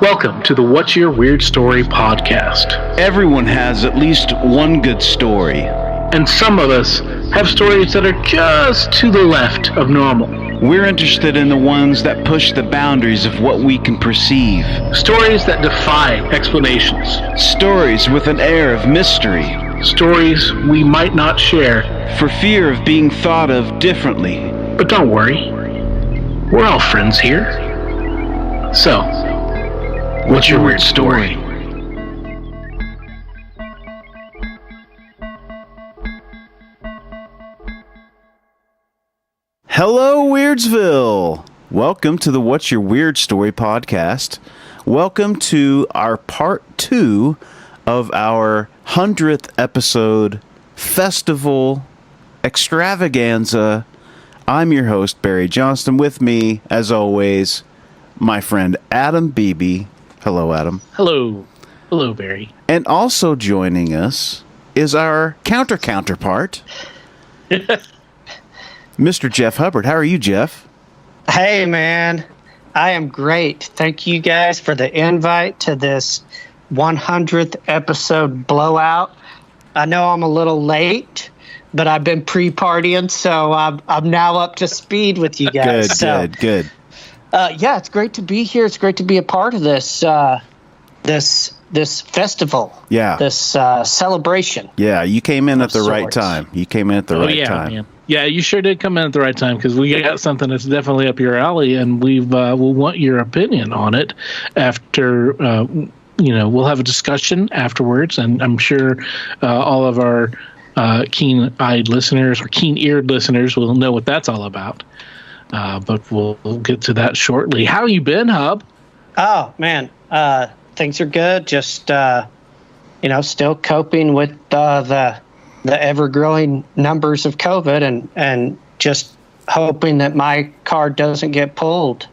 Welcome to the What's Your Weird Story podcast. Everyone has at least one good story. And some of us have stories that are just to the left of normal. We're interested in the ones that push the boundaries of what we can perceive. Stories that defy explanations. Stories with an air of mystery. Stories we might not share for fear of being thought of differently. But don't worry, we're all friends here. So, what's your weird story? Hello, Weirdsville! Welcome to the What's Your Weird Story podcast. Welcome to our part 2 of our 100th episode festival extravaganza. I'm your host, Barry Johnston. With me, as always, my friend Adam Beebe. Hello, Adam. Hello. Hello, Barry. And also joining us is our counterpart, Mr. Jeff Hubbard. How are you, Jeff? Hey, man. I am great. Thank you guys for the invite to this 100th episode blowout. I know I'm a little late, but I've been pre-partying, so I'm now up to speed with you guys. Good. Yeah, it's great to be here. It's great to be a part of this this festival. Yeah. This celebration. Yeah, you came in at the right time. You came in at the right time. Man. Yeah, you sure did come in at the right time because we got something that's definitely up your alley, and we'll want your opinion on it after. We'll have a discussion afterwards, and I'm sure all of our keen-eyed listeners or keen-eared listeners will know what that's all about. But we'll get to that shortly. How you been, Hub? Oh, man. Things are good. Just, still coping with the ever-growing numbers of COVID and just hoping that my car doesn't get pulled.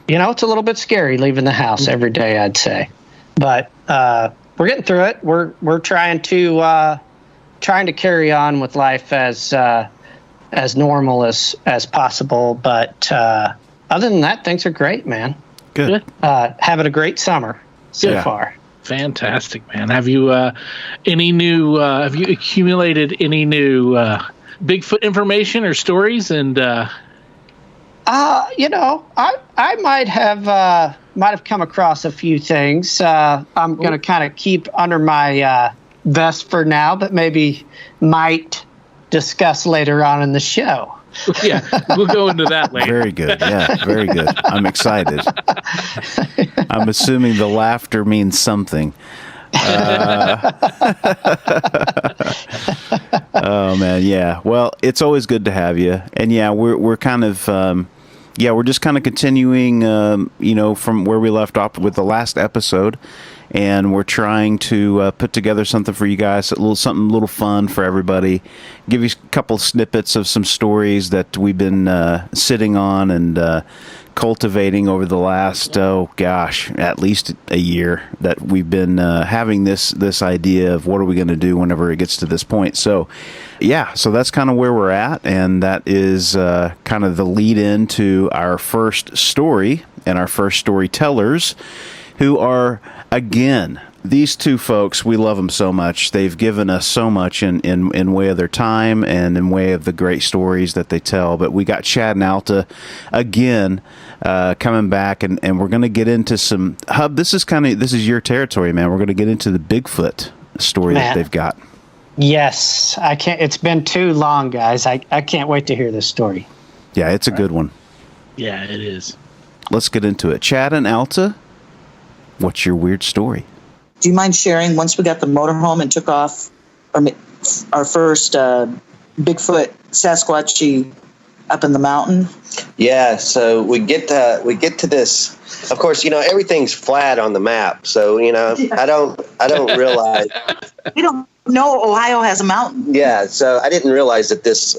It's a little bit scary leaving the house every day, I'd say. But we're getting through it. We're trying to carry on with life as normal as possible. But other than that, things are great, man. Good. Having a great summer so far. Fantastic, man. Have you have you accumulated any new Bigfoot information or stories? And I might have come across a few things. I'm going to kind of keep under my vest for now, but maybe might discuss later on in the show. Yeah, we'll go into that later. Very good. Yeah, very good. I'm excited. I'm assuming the laughter means something. Oh, man, yeah. Well, it's always good to have you. And, yeah, we're kind of... we're just kind of continuing, from where we left off with the last episode, and we're trying to put together something for you guys, something a little fun for everybody. Give you a couple snippets of some stories that we've been sitting on and cultivating over the last, at least a year that we've been having this idea of what are we going to do whenever it gets to this point. So, so that's kind of where we're at, and that is kind of the lead in to our first story and our first storytellers, who are, again, these two folks. We love them so much. They've given us so much in way of their time and in way of the great stories that they tell. But we got Chad and Alta again coming back, and we're going to get into some... Hub, this is your territory, man. We're going to get into the Bigfoot story that they've got. Yes, I can't. It's been too long, guys. I can't wait to hear this story. Yeah, it's a good one. Yeah, it is. Let's get into it. Chad and Alta, what's your weird story? Do you mind sharing, once we got the motorhome and took off our first Bigfoot Sasquatchy up in the mountain? Yeah, so we get to this. Of course, everything's flat on the map, so I don't realize. We don't know Ohio has a mountain. Yeah, so I didn't realize that this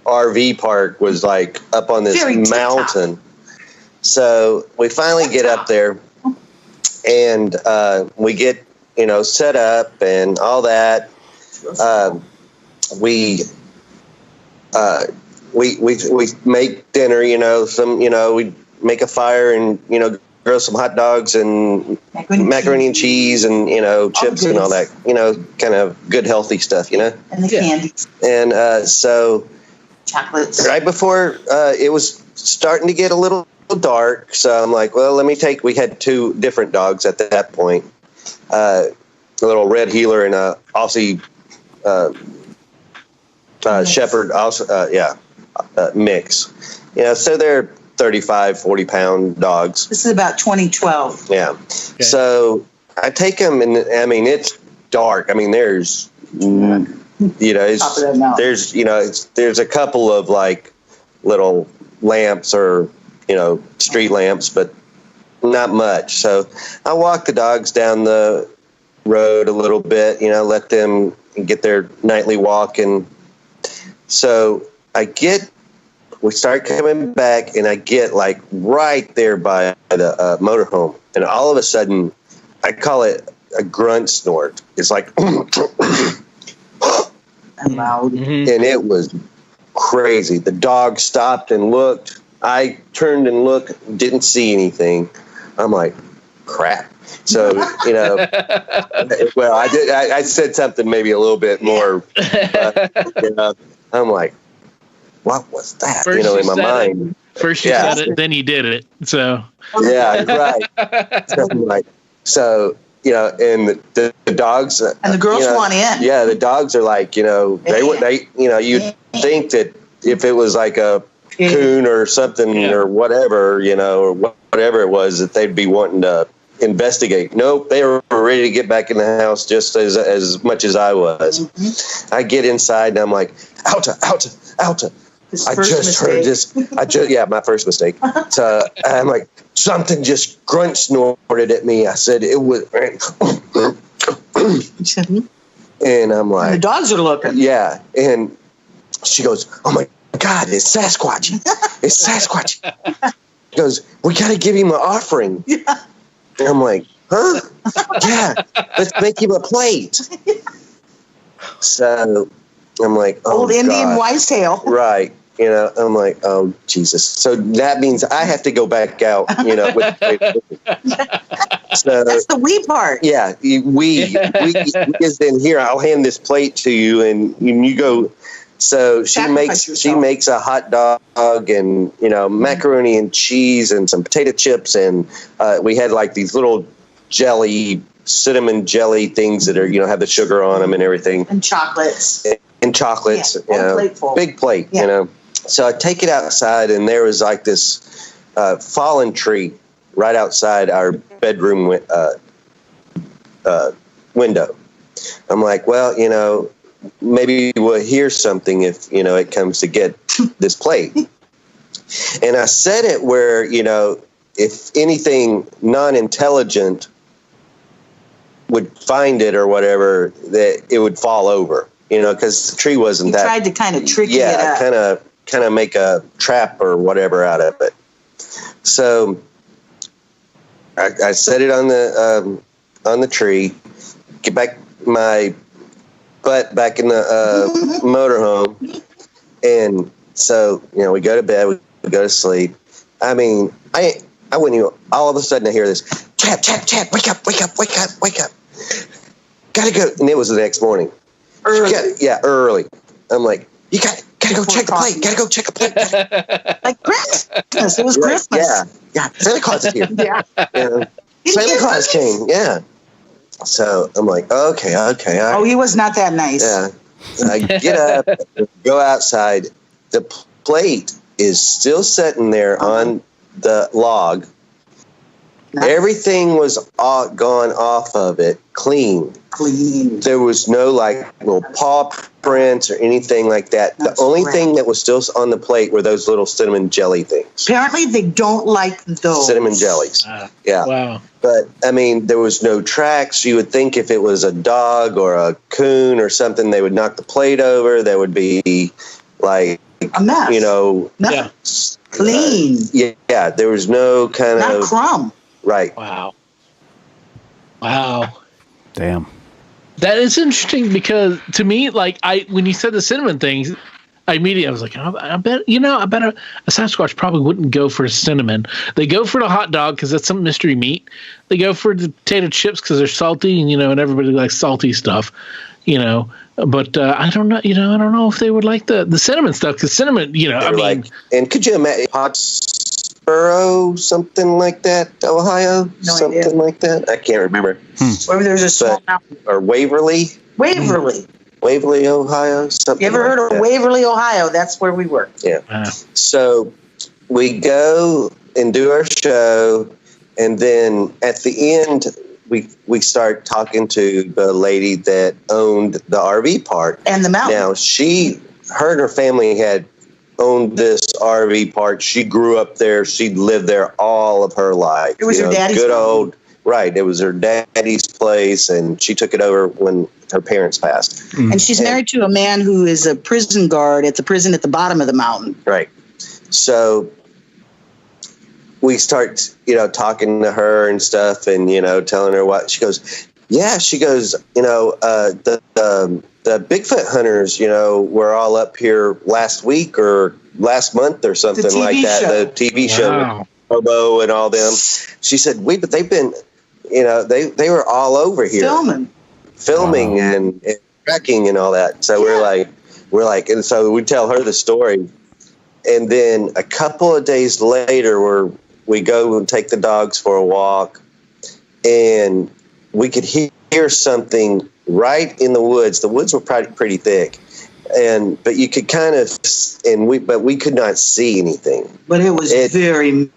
RV park was like up on this mountain. So we finally get up there, and we get set up and all that. We make dinner. We make a fire and grill some hot dogs and macaroni and cheese and, chips and all that, kind of good, healthy stuff, And the candies. And so chocolates. Right before it was starting to get a little dark, so I'm like, well, we had 2 different dogs at that point, a little red heeler and a Aussie shepherd, mix. So they're 35, 40-pound dogs. This is about 2012. Yeah. Okay. So I take them, and it's dark. There's, there's a couple of like little lamps or, street lamps, but not much. So I walk the dogs down the road a little bit, let them get their nightly walk. And so we start coming back, and I get like right there by the motorhome, and all of a sudden, I call it a grunt snort. It's like, and loud, and it was crazy. The dog stopped and looked. I turned and looked, didn't see anything. I'm like, crap. So well, I did. I said something maybe a little bit more. I'm like, what was that? First in my mind. First you said it, then you did it. So yeah, right. Something like so. And the dogs and the girls want in. Yeah, the dogs are like, they you'd think that if it was like a coon or something or whatever, or whatever it was, that they'd be wanting to investigate. Nope, they were ready to get back in the house just as much as I was. Mm-hmm. I get inside and I'm like, Alta. I just heard this. My first mistake. So I'm like, something just grunt snorted at me. I said it was, and I'm like, and the dogs are looking. Yeah, and she goes, "Oh my God, it's Sasquatch! It's Sasquatch!" She goes, "We got to give him an offering." Yeah. And I'm like, "Huh? Yeah, let's make him a plate." So I'm like, "Oh, old Indian God. wisetail." Right. I'm like, oh, Jesus. So that means I have to go back out, so that's the we part. Yeah. We is in here. I'll hand this plate to you and you go. So she makes a hot dog and, macaroni and cheese and some potato chips. And we had like these little cinnamon jelly things that are, have the sugar on them and everything. And chocolates. Big plate, So I take it outside, and there was like this fallen tree right outside our bedroom window. I'm like, well, maybe we'll hear something if, it comes to get this plate. And I said it where, if anything non-intelligent would find it or whatever, that it would fall over. Because the tree wasn't he that. Tried to kind of trick it up. kind of make a trap or whatever out of it. So I set it on the tree. Get back my butt back in the motorhome, and so we go to bed. We go to sleep. I wouldn't even. All of a sudden, I hear this tap, tap, tap. Wake up! Wake up! Wake up! Wake up! Gotta go. And it was the next morning. Early. Early. I'm like, you gotta go check the plate. Gotta go check a plate. Like Christmas. It was Christmas. Yeah. Santa Claus is here. Yeah. Santa Claus came. Yeah. So I'm like, okay. All right. Oh, he was not that nice. Yeah. So I get up, go outside. The plate is still sitting there on the log. Nice. Everything was gone off of it, clean. There was no little paw prints or anything like that. That's the only thing that was still on the plate were those little cinnamon jelly things. Apparently, they don't like those cinnamon jellies. Yeah. Wow. But there was no tracks. You would think if it was a dog or a coon or something, they would knock the plate over. There would be like a mess. Clean. Yeah. There was no kind not of a crumb. Right. Wow. Damn. That is interesting because to me, when you said the cinnamon things, I was like, I bet a Sasquatch probably wouldn't go for cinnamon. They go for the hot dog because that's some mystery meat. They go for the potato chips because they're salty, and everybody likes salty stuff, But I don't know, I don't know if they would like the cinnamon stuff because cinnamon, and could you imagine Pottsboro, something like that, Ohio, something like that? I can't remember. Where there's a small mountain. Or Waverly, Ohio. Something. You ever heard of Waverly, Ohio? That's where we were. Yeah. So we go and do our show, and then at the end, we start talking to the lady that owned the RV park and the mountain. Now her and her family had owned this RV park. She grew up there. She'd lived there all of her life. It was her daddy's good home. old. Right, it was her daddy's place, and she took it over when her parents passed. And she's married to a man who is a prison guard at the prison at the bottom of the mountain. Right. So we start, talking to her and stuff, and telling her what she goes. Yeah, she goes. The Bigfoot hunters, were all up here last week or last month or something like that. Show. The TV show with Bobo and all them. She said, but they've been. They were all over here filming and tracking and all that. So we're like, and so we tell her the story, and then a couple of days later, we go and take the dogs for a walk, and we could hear something right in the woods. The woods were pretty thick, but you could kind of, but we could not see anything. But it was very.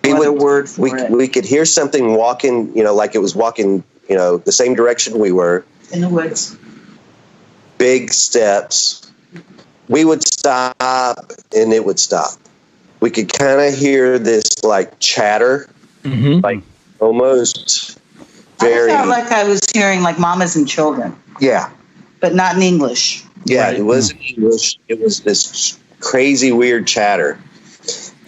We could hear something walking, like it was walking, the same direction we were. In the woods. Big steps. We would stop, and it would stop. We could kind of hear this, like, chatter, like almost very... I felt like I was hearing, like, mamas and children. Yeah. But not in English. Yeah, It wasn't English. It was this crazy, weird chatter.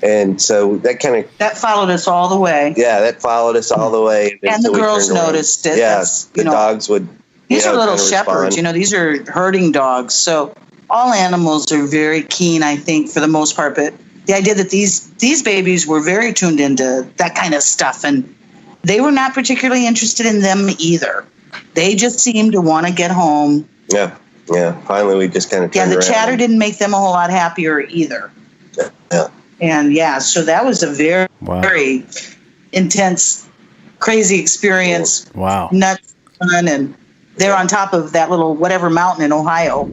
And so that followed us all the way. Yeah, that followed us all the way. And the girls noticed it. Yeah, the dogs would. These are little shepherds. These are herding dogs. So all animals are very keen, I think, for the most part. But the idea that these babies were very tuned into that kind of stuff, and they were not particularly interested in them either. They just seemed to want to get home. Yeah. Finally, we just kind of turned the around. chatter didn't make them a whole lot happier either. Yeah. And so that was a very, very intense, crazy experience. Wow. Nuts, fun, and they're on top of that little whatever mountain in Ohio.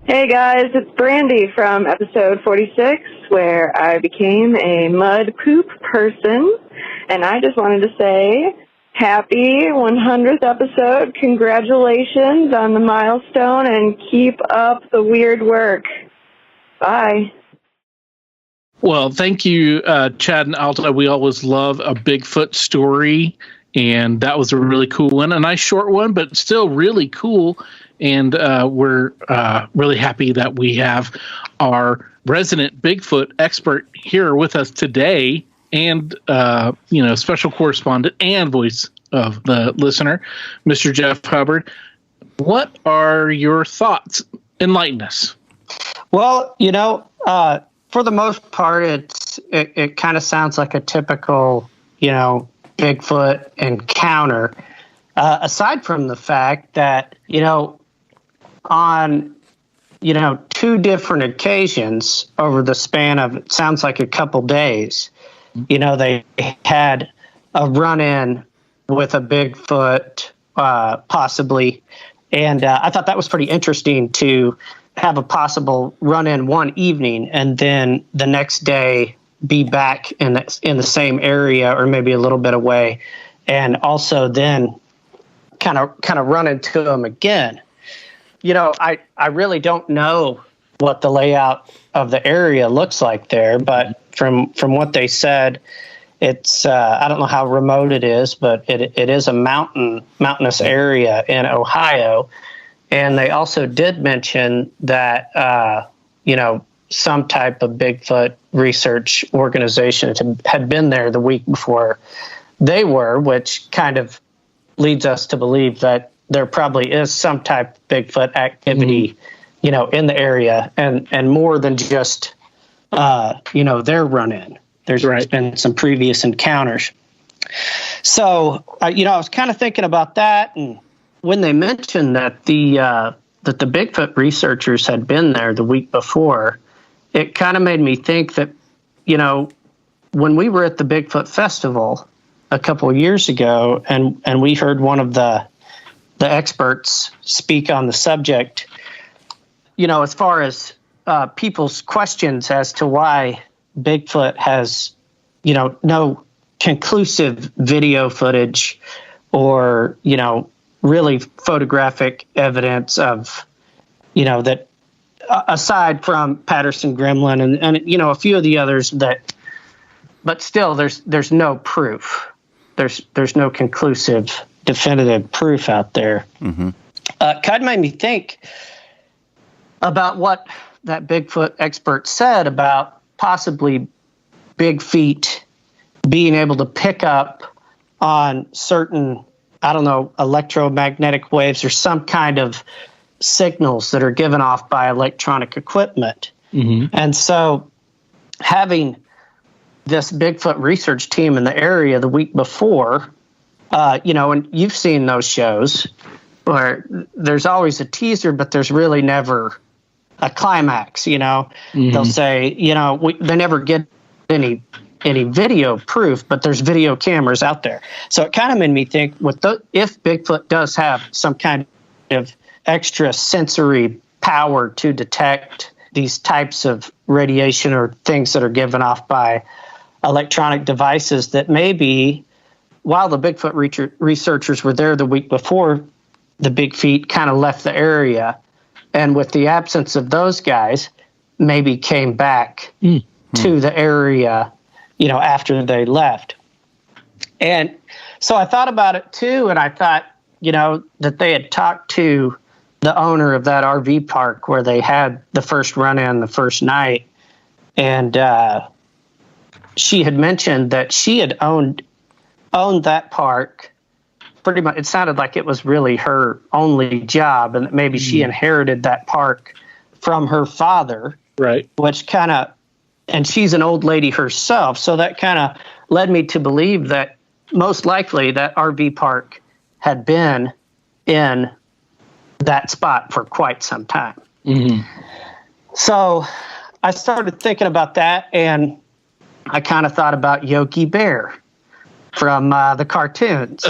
Hey guys, it's Brandy from episode 46, where I became a mud poop person. And I just wanted to say, happy 100th episode. Congratulations on the milestone, and keep up the weird work. Bye. Well, thank you, Chad and Alta. We always love a Bigfoot story, and that was a really cool one. A nice short one, but still really cool. And we're really happy that we have our resident Bigfoot expert here with us today, and special correspondent and voice of the listener, Mr. Jeff Hubbard. What are your thoughts? Enlighten us. Well, for the most part, it kind of sounds like a typical, Bigfoot encounter. Aside from the fact that, on, two different occasions over the span of, it sounds like a couple days, they had a run-in with a Bigfoot, possibly. And I thought that was pretty interesting to have a possible run-in one evening and then the next day be back in the same area or maybe a little bit away, and also then kind of run into them again. I really don't know what the layout of the area looks like there, but from what they said, it's I don't know how remote it is, but it is a mountainous area in Ohio. And they also did mention that some type of Bigfoot research organization had been there the week before they were, which kind of leads us to believe that there probably is some type of Bigfoot activity, you know, in the area, and more than just, you know, their run-in. There's been some previous encounters. So, you know, I was kind of thinking about that, and when they mentioned that the Bigfoot researchers had been there the week before, it kind of made me think that, you know, when we were at the Bigfoot Festival a couple of years ago, and we heard one of the experts speak on the subject, you know, as far as people's questions as to why Bigfoot has, you know, no conclusive video footage or, you know, really photographic evidence of, you know, that aside from Patterson Gremlin and you know, a few of the others that, but still there's no proof. There's no conclusive, definitive proof out there. Kind of made me think about what that Bigfoot expert said about possibly big feet being able to pick up on certain, I don't know, electromagnetic waves or some kind of signals that are given off by electronic equipment. And so having this Bigfoot research team in the area the week before, you know, and you've seen those shows where there's always a teaser, but there's really never a climax, you know. They'll say, you know, they never get any video proof, but there's video cameras out there. So it kind of made me think, if Bigfoot does have some kind of extra sensory power to detect these types of radiation or things that are given off by electronic devices, that maybe while the Bigfoot researchers were there the week before, the big feet kind of left the area, and with the absence of those guys, maybe came back to the area, you know, after they left. And so I thought about it too, and I thought, you know, that they had talked to the owner of that RV park where they had the first run-in the first night, and she had mentioned that she had owned that park pretty much. It sounded like it was really her only job, and that maybe she inherited that park from her father, right? Which kind of, and she's an old lady herself, so that kind of led me to believe that most likely that RV park had been in that spot for quite some time. So I started thinking about that, and I kind of thought about Yogi Bear from the cartoons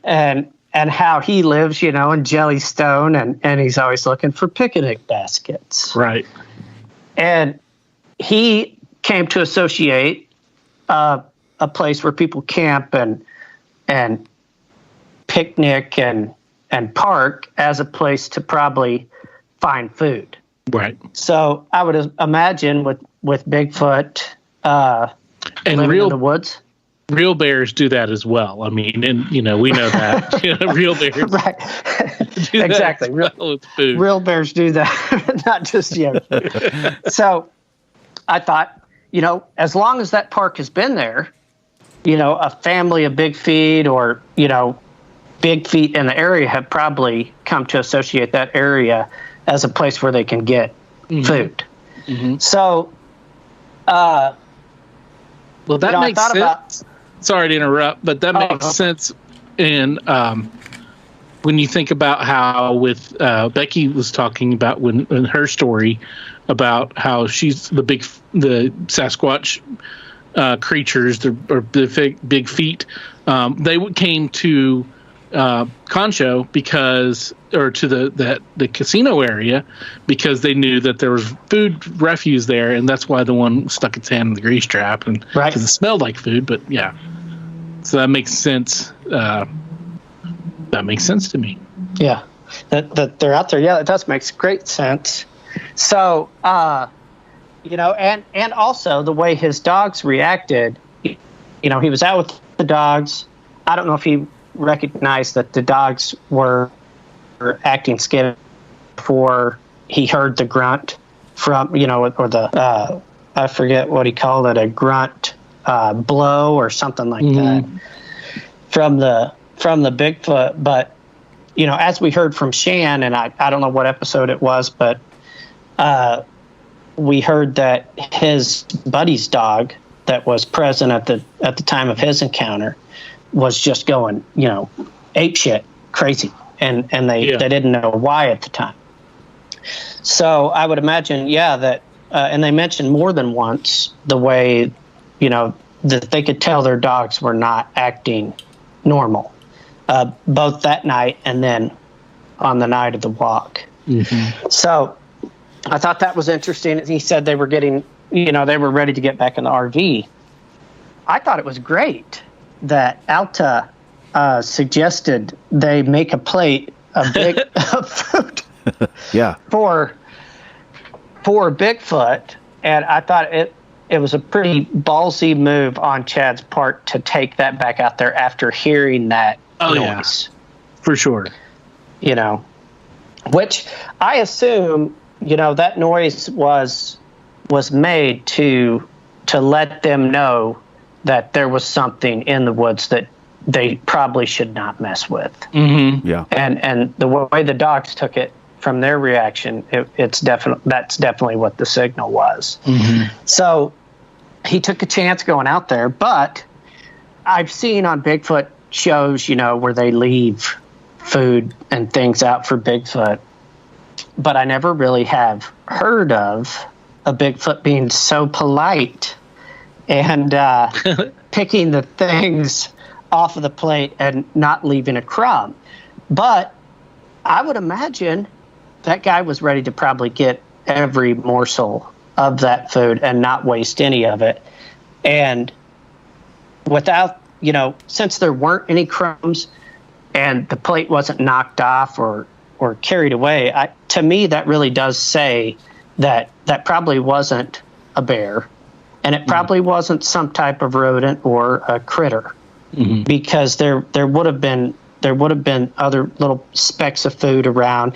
and how he lives, you know, in Jellystone, and he's always looking for picnic baskets. Right. And he came to associate a place where people camp and picnic and park as a place to probably find food. Right. So I would imagine with Bigfoot and living in the woods. Real bears do that as well. I mean, and you know, we know that. You know, real bears, right? Exactly. Real bears do that, not just So, I thought, you know, as long as that park has been there, you know, a family of big feet or, you know, big feet in the area have probably come to associate that area as a place where they can get food. So, well, that makes sense. Sorry to interrupt, but that makes sense. And when you think about how with Becky was talking about in her story about how she's the Sasquatch creatures, or the big feet, they came to Concho to the casino area because they knew that there was food refuse there, and that's why the one stuck its hand in the grease trap, and because it smelled like food. But yeah, so that makes sense. That makes sense to me. Yeah, that they're out there. Yeah, it does make great sense. So, you know, and also the way his dogs reacted. You know, he was out with the dogs. I don't know if he recognized that the dogs were acting scared before he heard the grunt from, you know, or the I forget what he called it, a grunt blow or something like that from the Bigfoot. But as we heard from Shan, and I don't know what episode it was, but we heard that his buddy's dog that was present at the time of his encounter was just going, apeshit crazy, and they didn't know why at the time. So I would imagine, that, and they mentioned more than once the way, that they could tell their dogs were not acting normal, both that night and then on the night of the walk. So I thought that was interesting. He said they were getting, they were ready to get back in the RV. I thought it was great that Alta suggested they make a plate of big of food for Bigfoot, and I thought it was a pretty ballsy move on Chad's part to take that back out there after hearing that noise. For sure. Which I assume, that noise was made to let them know that there was something in the woods that they probably should not mess with. Yeah. And the way the dogs took it from their reaction, that's definitely what the signal was. So he took a chance going out there, but I've seen on Bigfoot shows, where they leave food and things out for Bigfoot, but I never really have heard of a Bigfoot being so polite and picking the things off of the plate and not leaving a crumb. But I would imagine that guy was ready to probably get every morsel of that food and not waste any of it. And without, since there weren't any crumbs and the plate wasn't knocked off or carried away, to me that really does say that probably wasn't a bear, and it probably wasn't some type of rodent or a critter, because there would have been other little specks of food around,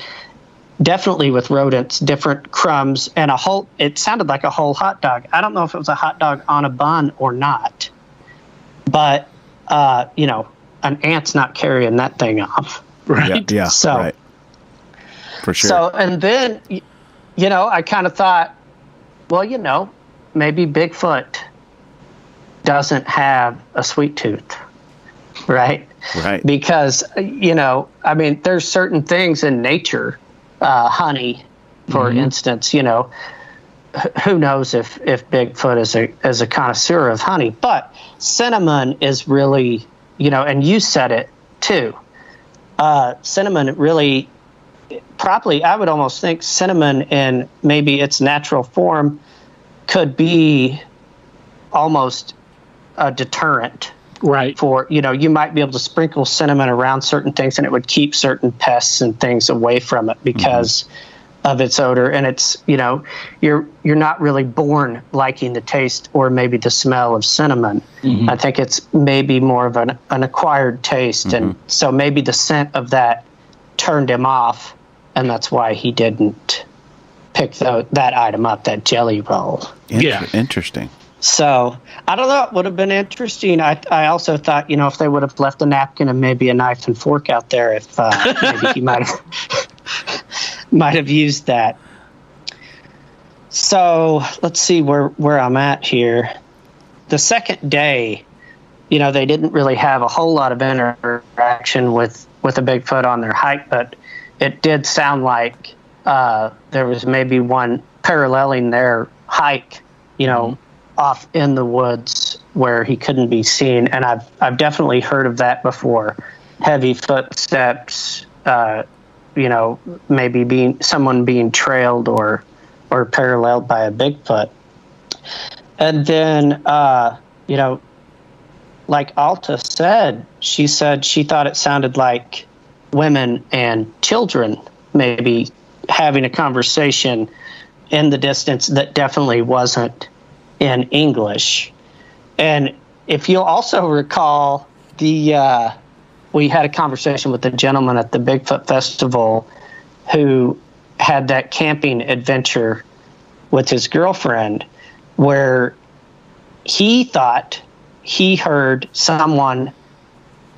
definitely with rodents, different crumbs, and it sounded like a whole hot dog. I don't know if it was a hot dog on a bun or not, but an ant's not carrying that thing off. Right. Yeah. So, right. For sure. So, and then, I kind of thought, well, maybe Bigfoot doesn't have a sweet tooth, right? Right. Because, there's certain things in nature, honey, for instance, who knows if Bigfoot is a connoisseur of honey, but cinnamon is really, and you said it too. Cinnamon really, probably, I would almost think cinnamon in maybe its natural form could be almost a deterrent. Right. For, you might be able to sprinkle cinnamon around certain things and it would keep certain pests and things away from it because of its odor. And it's, you're not really born liking the taste or maybe the smell of cinnamon. I think it's maybe more of an acquired taste. And so maybe the scent of that turned him off, and that's why he didn't pick that item up, that jelly roll. Interesting. So I don't know. It would have been interesting. I also thought, if they would have left a napkin and maybe a knife and fork out there, if maybe he might have used that. So let's see where I'm at here. The second day, they didn't really have a whole lot of interaction with a Bigfoot on their hike, but it did sound like there was maybe one paralleling their hike, off in the woods where he couldn't be seen. And I've definitely heard of that before. Heavy footsteps, maybe someone being trailed or paralleled by a Bigfoot. And then, like Alta said she thought it sounded like women and children maybe having a conversation in the distance that definitely wasn't in English. And if you'll also recall, we had a conversation with a gentleman at the Bigfoot Festival who had that camping adventure with his girlfriend where he thought he heard someone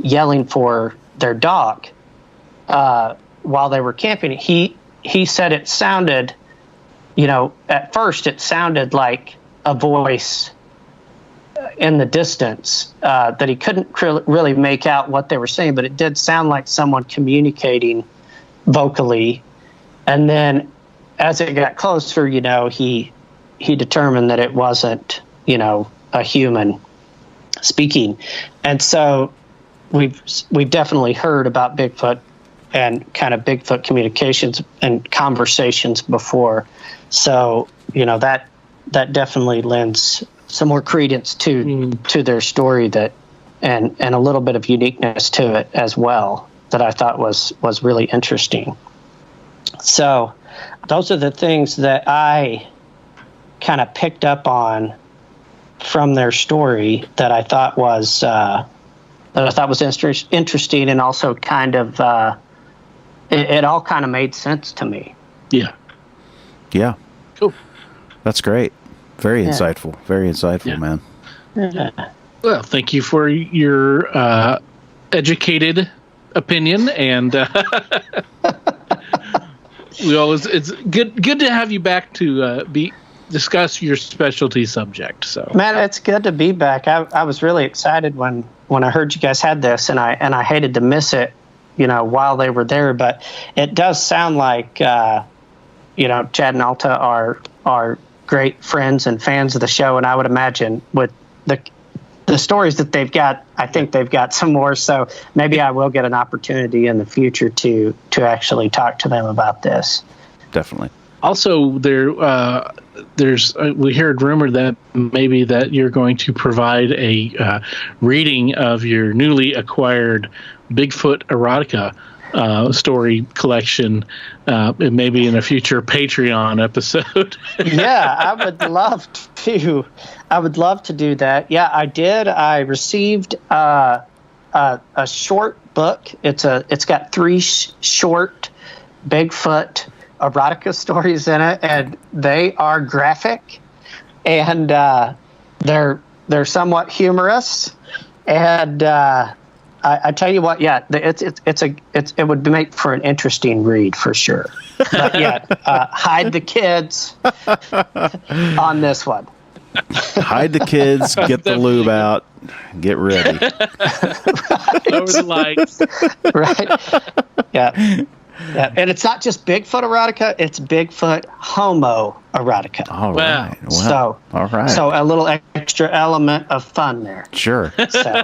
yelling for their dog while they were camping. He said it sounded, at first it sounded like a voice in the distance that he couldn't really make out what they were saying, but it did sound like someone communicating vocally. And then as it got closer, he determined that it wasn't, a human speaking. And so we've definitely heard about Bigfoot and kind of Bigfoot communications and conversations before. So, that definitely lends some more credence to their story and a little bit of uniqueness to it as well that I thought was really interesting. So those are the things that I kind of picked up on from their story that I thought was interesting, and also kind of it all kind of made sense to me. Yeah. Cool. That's great. Very insightful. Very insightful, man. Yeah. Well, thank you for your educated opinion, and it's good to have you back to discuss your specialty subject. So, man, it's good to be back. I was really excited when I heard you guys had this, and I hated to miss it, while they were there. But it does sound like, Chad and Alta are great friends and fans of the show, and I would imagine with the stories that they've got, I think they've got some more. So maybe I will get an opportunity in the future to actually talk to them about this. Definitely. Also, there's we heard rumor that maybe that you're going to provide a reading of your newly acquired Bigfoot erotica story collection, maybe in a future Patreon episode. Yeah, I would love to do that. Yeah, I did. I received a short book. It's got 3 short Bigfoot erotica stories in it, and they are graphic, and they're somewhat humorous, and I tell you what, it would make for an interesting read for sure. But hide the kids on this one. Hide the kids, get the lube out, get ready. Over the lights. Right. Yeah. Yeah, and it's not just Bigfoot erotica; it's Bigfoot homo erotica. All right. Wow. So, all right. So a little extra element of fun there. Sure. So.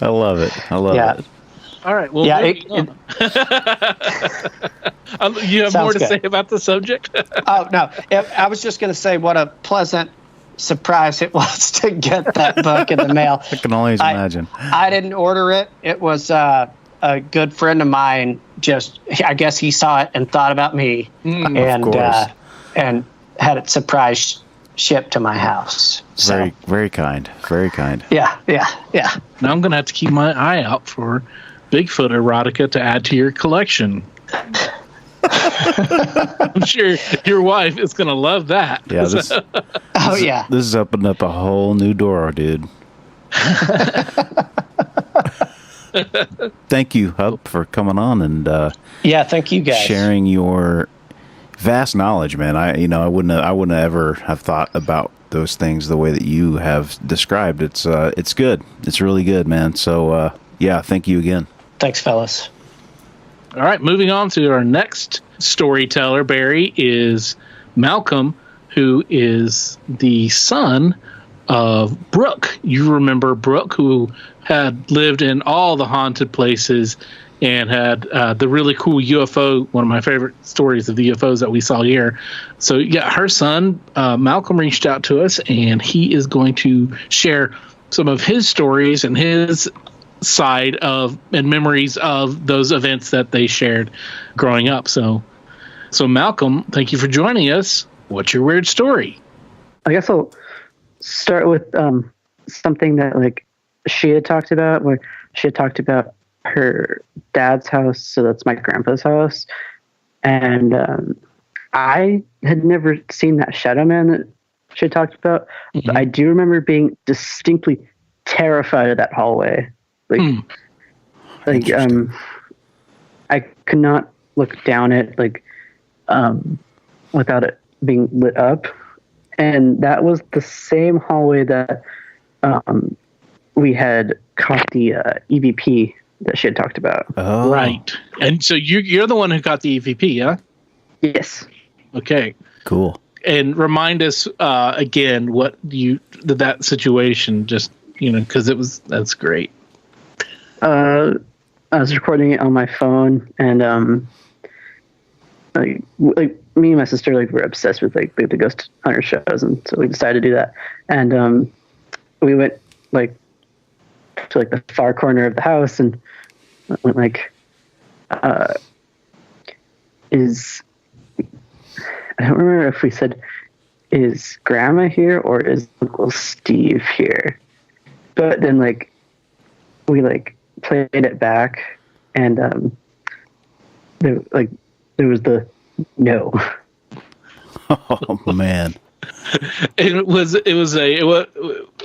I love it. it. All right. Well, you have Sounds more to good. say about the subject? Oh no! I was just going to say what a pleasant surprise it was to get that book in the mail. I can always imagine. I didn't order it. It was a good friend of mine. I guess he saw it and thought about me, and had it surprise shipped to my house. So. Very, very kind. Very kind. Yeah. Now I'm going to have to keep my eye out for Bigfoot erotica to add to your collection. I'm sure your wife is going to love that. Yeah. This is opening up a whole new door, dude. Thank you, Hub, for coming on and thank you guys, sharing your vast knowledge, man. I wouldn't ever have thought about those things the way that you have described. It's good. It's really good, man. So thank you again. Thanks, fellas. All right, moving on to our next storyteller. Barry is Malcolm, who is the son of Brooke. You remember Brooke, who had lived in all the haunted places and had the really cool UFO, one of my favorite stories of the UFOs that we saw here. So, her son, Malcolm, reached out to us, and he is going to share some of his stories and his side of and memories of those events that they shared growing up. So Malcolm, thank you for joining us. What's your weird story? I guess I'll start with something that she had talked about, where she had talked about her dad's house. So that's my grandpa's house. And I had never seen that shadow man she talked about. But I do remember being distinctly terrified of that hallway. Like, I could not look down it without it being lit up. And that was the same hallway that we had caught the EVP that she had talked about. Oh. Right. And so you're the one who got the EVP, yeah? Yes. Okay. Cool. And remind us again what that situation, just, because that's great. I was recording it on my phone, and like me and my sister were obsessed with the ghost hunter shows, and so we decided to do that. And we went to the far corner of the house, and went I don't remember if we said, is Grandma here or is Uncle Steve here? But then we played it back, and there was the no. Oh man. It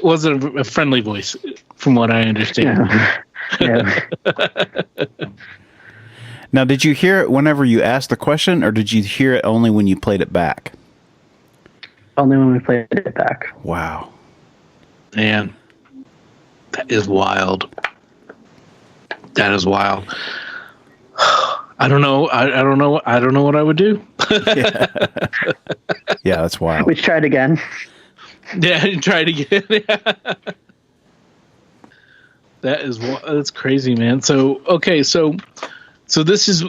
wasn't a friendly voice, from what I understand. No. Now, did you hear it whenever you asked the question, or did you hear it only when you played it back? Only when we played it back. Wow. Man, that is wild. That is wild. I don't know. I don't know what I would do. Yeah, that's wild. We tried again. Yeah, try it again. That's crazy, man. So okay, so this is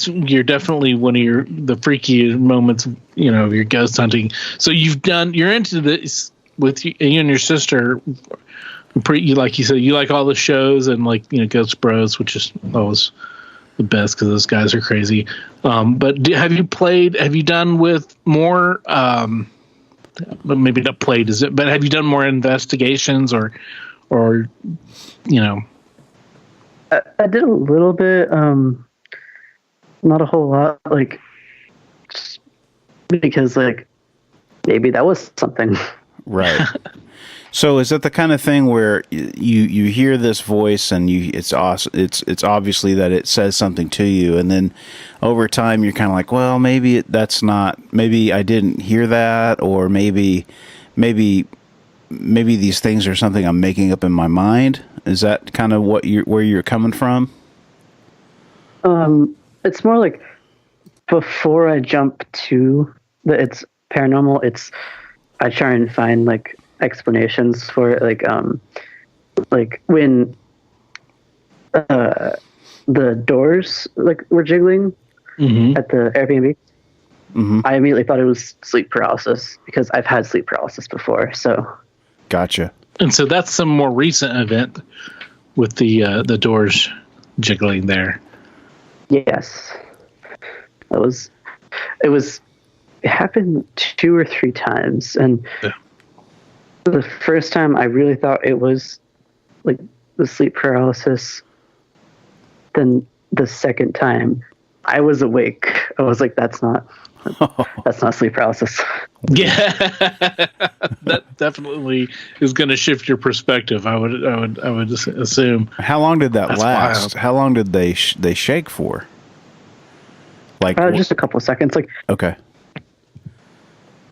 you're definitely one of the freaky moments, of your ghost hunting. So you're into this with you and your sister. Like you said, you like all the shows and Ghost Bros, which is always the best because those guys are crazy. But have you done with more? Maybe not played, is it? But have you done more investigations or I did a little bit, not a whole lot, just because maybe that was something. Right. So is it the kind of thing where you hear this voice and it's awesome, it's obviously that it says something to you, and then over time you're kind of like, well, maybe maybe I didn't hear that, or maybe these things are something I'm making up in my mind? Is that kind of where you're coming from? It's more before I jump to it's paranormal, I try and find explanations for it, when the doors were jiggling at the Airbnb. I immediately thought it was sleep paralysis because I've had sleep paralysis before. So gotcha. And so that's some more recent event with the doors jiggling there. Yes, it happened 2 or 3 times, and the first time I really thought it was the sleep paralysis. Then the second time I was awake. I was like, that's not sleep paralysis. Yeah. That definitely is going to shift your perspective. I would assume. How long did that That's last? wild. How long did they shake for? Just a couple of seconds. Okay.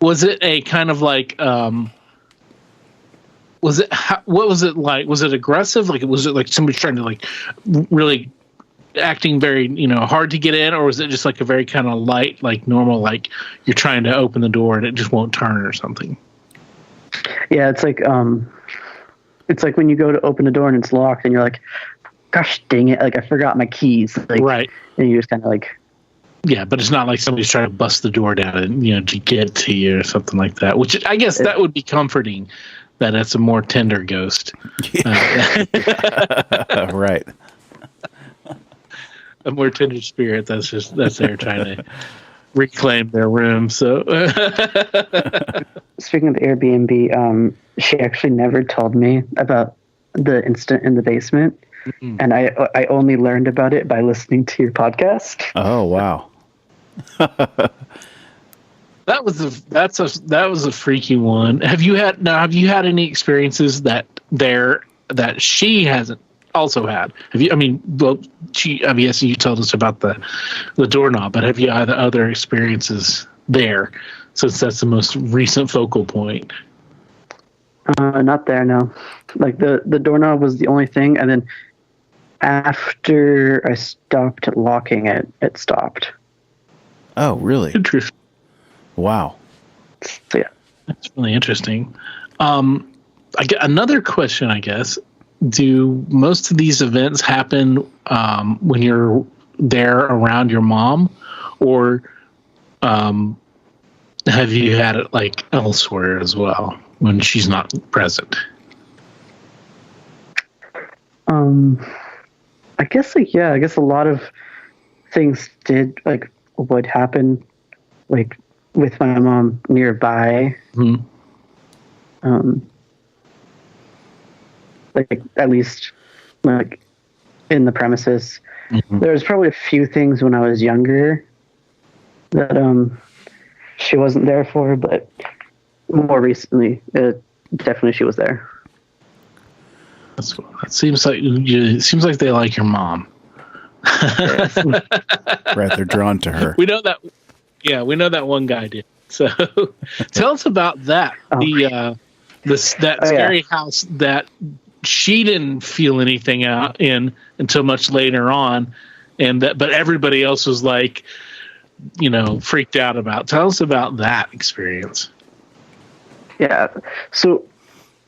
Was it a kind of what was it like? Was it aggressive? Was it somebody trying to really acting very, hard to get in, or was it just a very kind of light, normal, you're trying to open the door and it just won't turn or something? Yeah, it's it's when you go to open the door and it's locked and you're like, gosh dang it, I forgot my keys. Right. And you just kind of yeah, but it's not like somebody's trying to bust the door down and, to get to you or something like that, which I guess that would be comforting, that it's a more tender ghost. Right. A more tender spirit that's there trying to reclaim their room. So speaking of Airbnb, she actually never told me about the incident in the basement. Mm-hmm. And I only learned about it by listening to your podcast. Oh, wow. was a freaky one. Have you had any experiences that she hasn't also had? Have you? I mean, well, yes, you told us about the doorknob, but have you had other experiences there? Since that's the most recent focal point. Not there, no. Like the doorknob was the only thing, and then after I stopped locking it, it stopped. Oh, really? Interesting. Wow. So, yeah. That's really interesting. I get another question, I guess. Do most of these events happen when you're there around your mom, or have you had it like elsewhere as well when she's not present? I guess I guess a lot of things would happen like with my mom nearby. Mm-hmm. Like at least like in the premises. Mm-hmm. There was probably a few things when I was younger that she wasn't there for, but more recently, definitely she was there. That's cool. It seems like they like your mom. Right, they're drawn to her. We know that. Yeah, we know that one guy did. So, tell us about that. That scary house that she didn't feel anything out in until much later on, but everybody else was like, freaked out about. Tell us about that experience. Yeah, so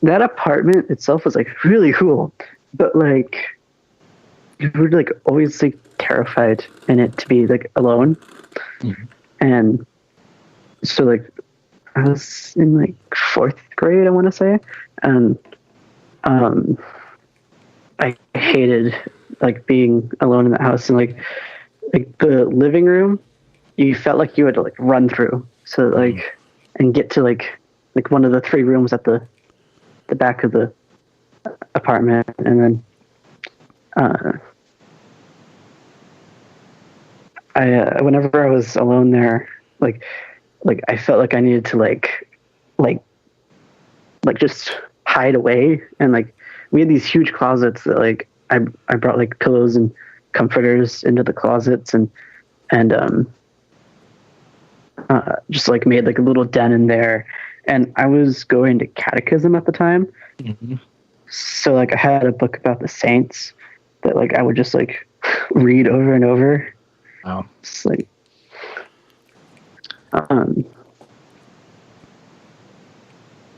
that apartment itself was like really cool, but like you were like always like terrified in it to be like alone. Mm-hmm. And so like I was in like 4th grade, I want to say, and I hated like being alone in the house, and like the living room, you felt like you had to like run through and get to like one of the 3 rooms at the back of the apartment, and then whenever I was alone there, like I felt like I needed to like just hide away, and like we had these huge closets that like I brought like pillows and comforters into the closets, and just like made like a little den in there. And I was going to catechism at the time. Mm-hmm. So like I had a book about the saints that like I would just like read over and over. Wow. It's like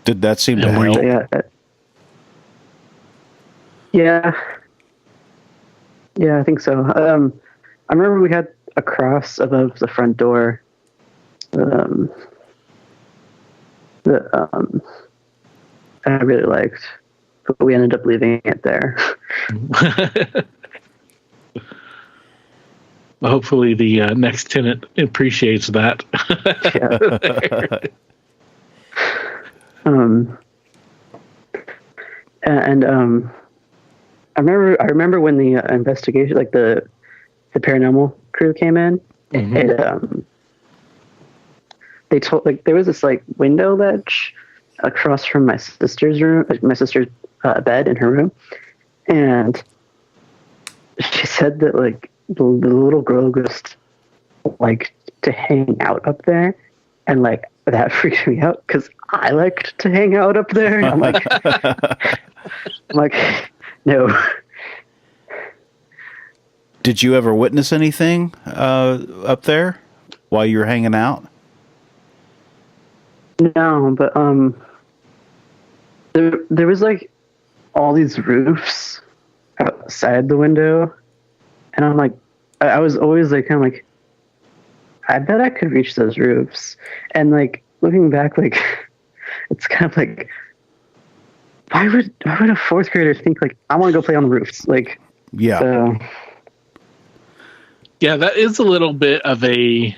did that seem to help? Yeah, I think so. I remember we had a cross above the front door. That I really liked, but we ended up leaving it there. Well, hopefully the next tenant appreciates that. I remember when the investigation, like the paranormal crew came in, mm-hmm. and they told, like, there was this like window ledge across from my sister's room, my sister's bed in her room, and she said that like the little girl just like to hang out up there, and like that freaked me out because I liked to hang out up there. I'm like, no. Did you ever witness anything up there while you were hanging out? No, but there was like all these roofs outside the window, and I'm like, I was always like kind of like, I bet I could reach those roofs. And like looking back, like it's kind of like, why would a 4th grader think like I want to go play on the roofs? Like, yeah. So. Yeah, that is a little bit of a.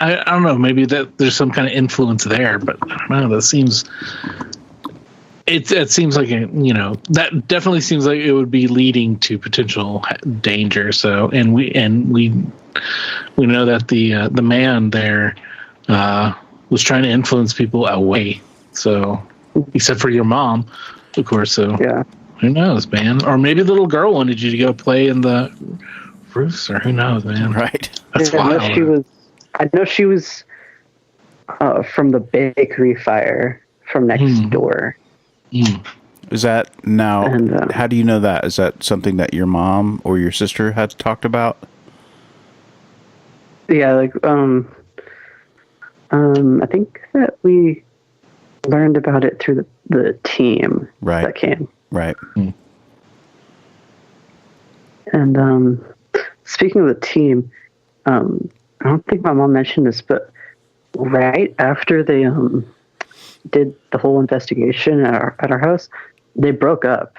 I don't know. Maybe that there's some kind of influence there, but I don't know. That seems. It seems like that definitely seems like it would be leading to potential danger. So, and we know that the man there was trying to influence people away. So, except for your mom, of course. So, Yeah. who knows, man? Or maybe the little girl wanted you to go play in the roofs, or who knows, man? Right. That's Yeah, wild. I know she was from the bakery fire from next door. Is that now? And, how do you know that? Is that something that your mom or your sister had talked about? Yeah, like I think that we learned about it through the team that came. Right. And speaking of the team, I don't think my mom mentioned this, but right after they did the whole investigation at our house, they broke up.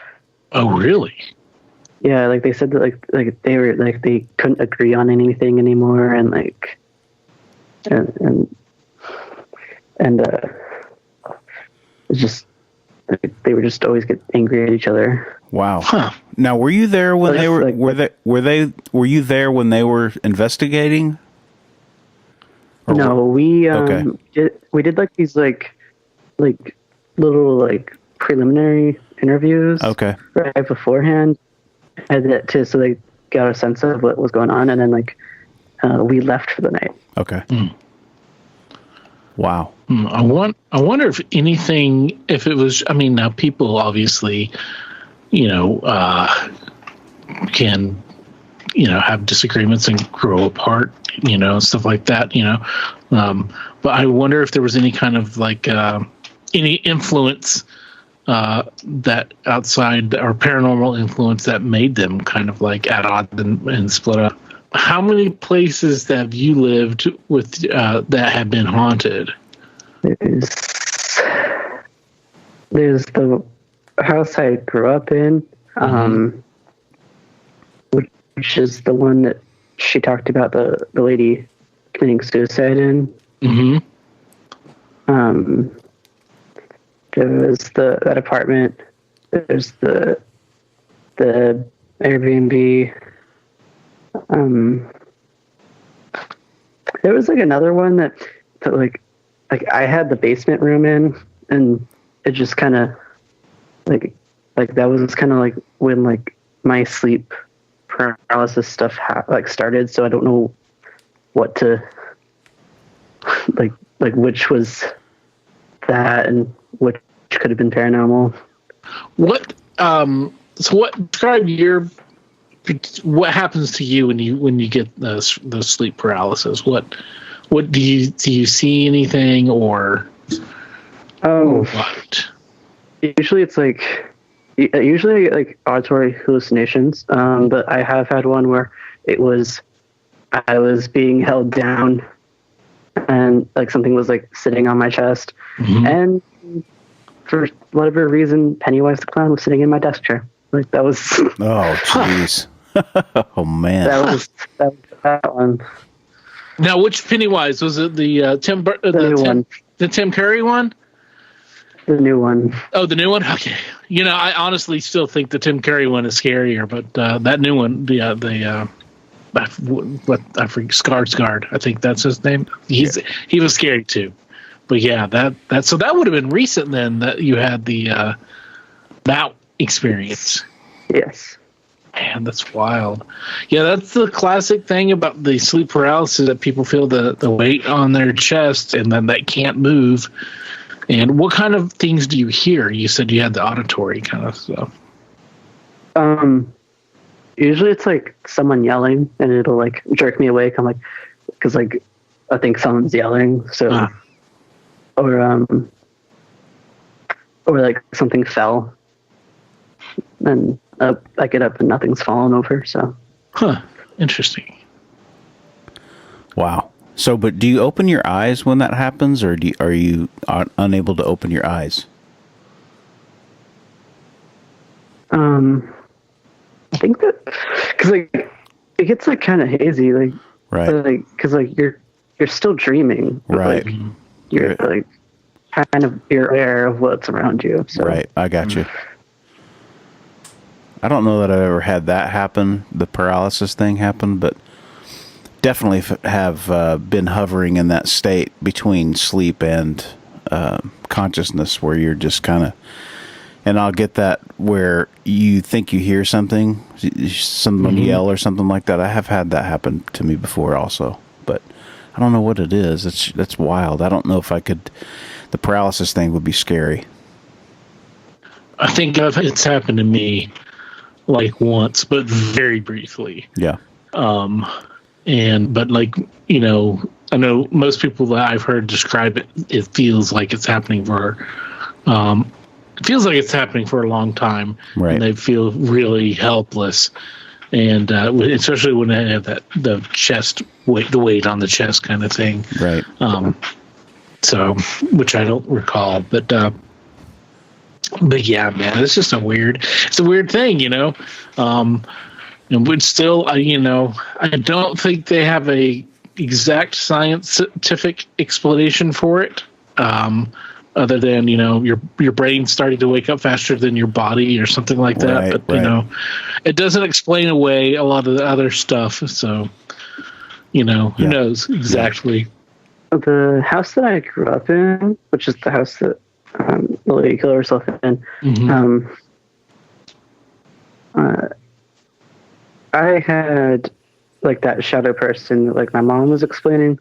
Oh, really? Yeah, like they said that like they were like they couldn't agree on anything anymore, and like and it's just like, they were just always get angry at each other. Wow. Huh. Now, were you there when they were? Like, Were you there when they were investigating? Or no, we Okay. did like these like little like preliminary interviews. Okay. Right beforehand, and that too, so they got a sense of what was going on, and then like we left for the night. Okay. Wow. I wonder if anything, if it was, I mean, now people obviously, can, have disagreements and grow apart, stuff like that, but I wonder if there was any kind of like, any influence, that outside or paranormal influence that made them kind of like at odds and split up. How many places have you lived with that have been haunted? There's the house I grew up in, which is the one that she talked about the lady committing suicide in. There was that apartment. There's the Airbnb. There was like another one that like I had the basement room in, and it just kind of like that was kind of like when like my sleep paralysis stuff started. So I don't know what to like which was that and which could have been paranormal. What describe what happens to you when you get the sleep paralysis? What do you see anything or what? Usually it's like auditory hallucinations. But I have had one where I was being held down and like something was like sitting on my chest, and for whatever reason, Pennywise the Clown was sitting in my desk chair. Like that was. Oh, jeez. Oh man. That was that one. Now, which Pennywise was it? The Tim Curry one? The new one. Oh, the new one. Okay. I honestly still think the Tim Curry one is scarier, but that new one, I forget, Skarsgård, I think that's his name. He was scary too. But yeah, so that would have been recent then that you had the that experience. Yes. Man, that's wild. Yeah, that's the classic thing about the sleep paralysis, that people feel the weight on their chest and then they can't move. And what kind of things do you hear? You said you had the auditory kind of stuff. Usually it's like someone yelling, and it'll like jerk me awake. I'm like, because like I think someone's yelling. So, or like something fell, and I get up and nothing's fallen over. So, Interesting. Wow. So, but do you open your eyes when that happens, or are you unable to open your eyes? I think that because like it gets like kind of hazy, like right, because like you're still dreaming, right? Like, you're like kind of you're aware of what's around you. So. Right, I got you. I don't know that I've ever had that happen, the paralysis thing happen, but definitely have been hovering in that state between sleep and consciousness, where you're just kind of, and I'll get that where you think you hear someone yell or something like that. I have had that happen to me before also, but I don't know what it is. That's wild. I don't know if I could. The paralysis thing would be scary. I think it's happened to me like once, but very briefly. Yeah. But like, I know most people that I've heard describe it, it feels like it's happening for her. It feels like it's happening for a long time. Right. And they feel really helpless. And especially when they have the chest weight, the weight on the chest kind of thing. Right. So, which I don't recall, but yeah, man, it's just it's a weird thing, and would still, I don't think they have a exact scientific explanation for it, other than, your brain starting to wake up faster than your body or something like that. Right, but, it doesn't explain away a lot of the other stuff. So, who knows exactly. The house that I grew up in, which is the house that the lady killed herself in, I had like that shadow person, like my mom was explaining,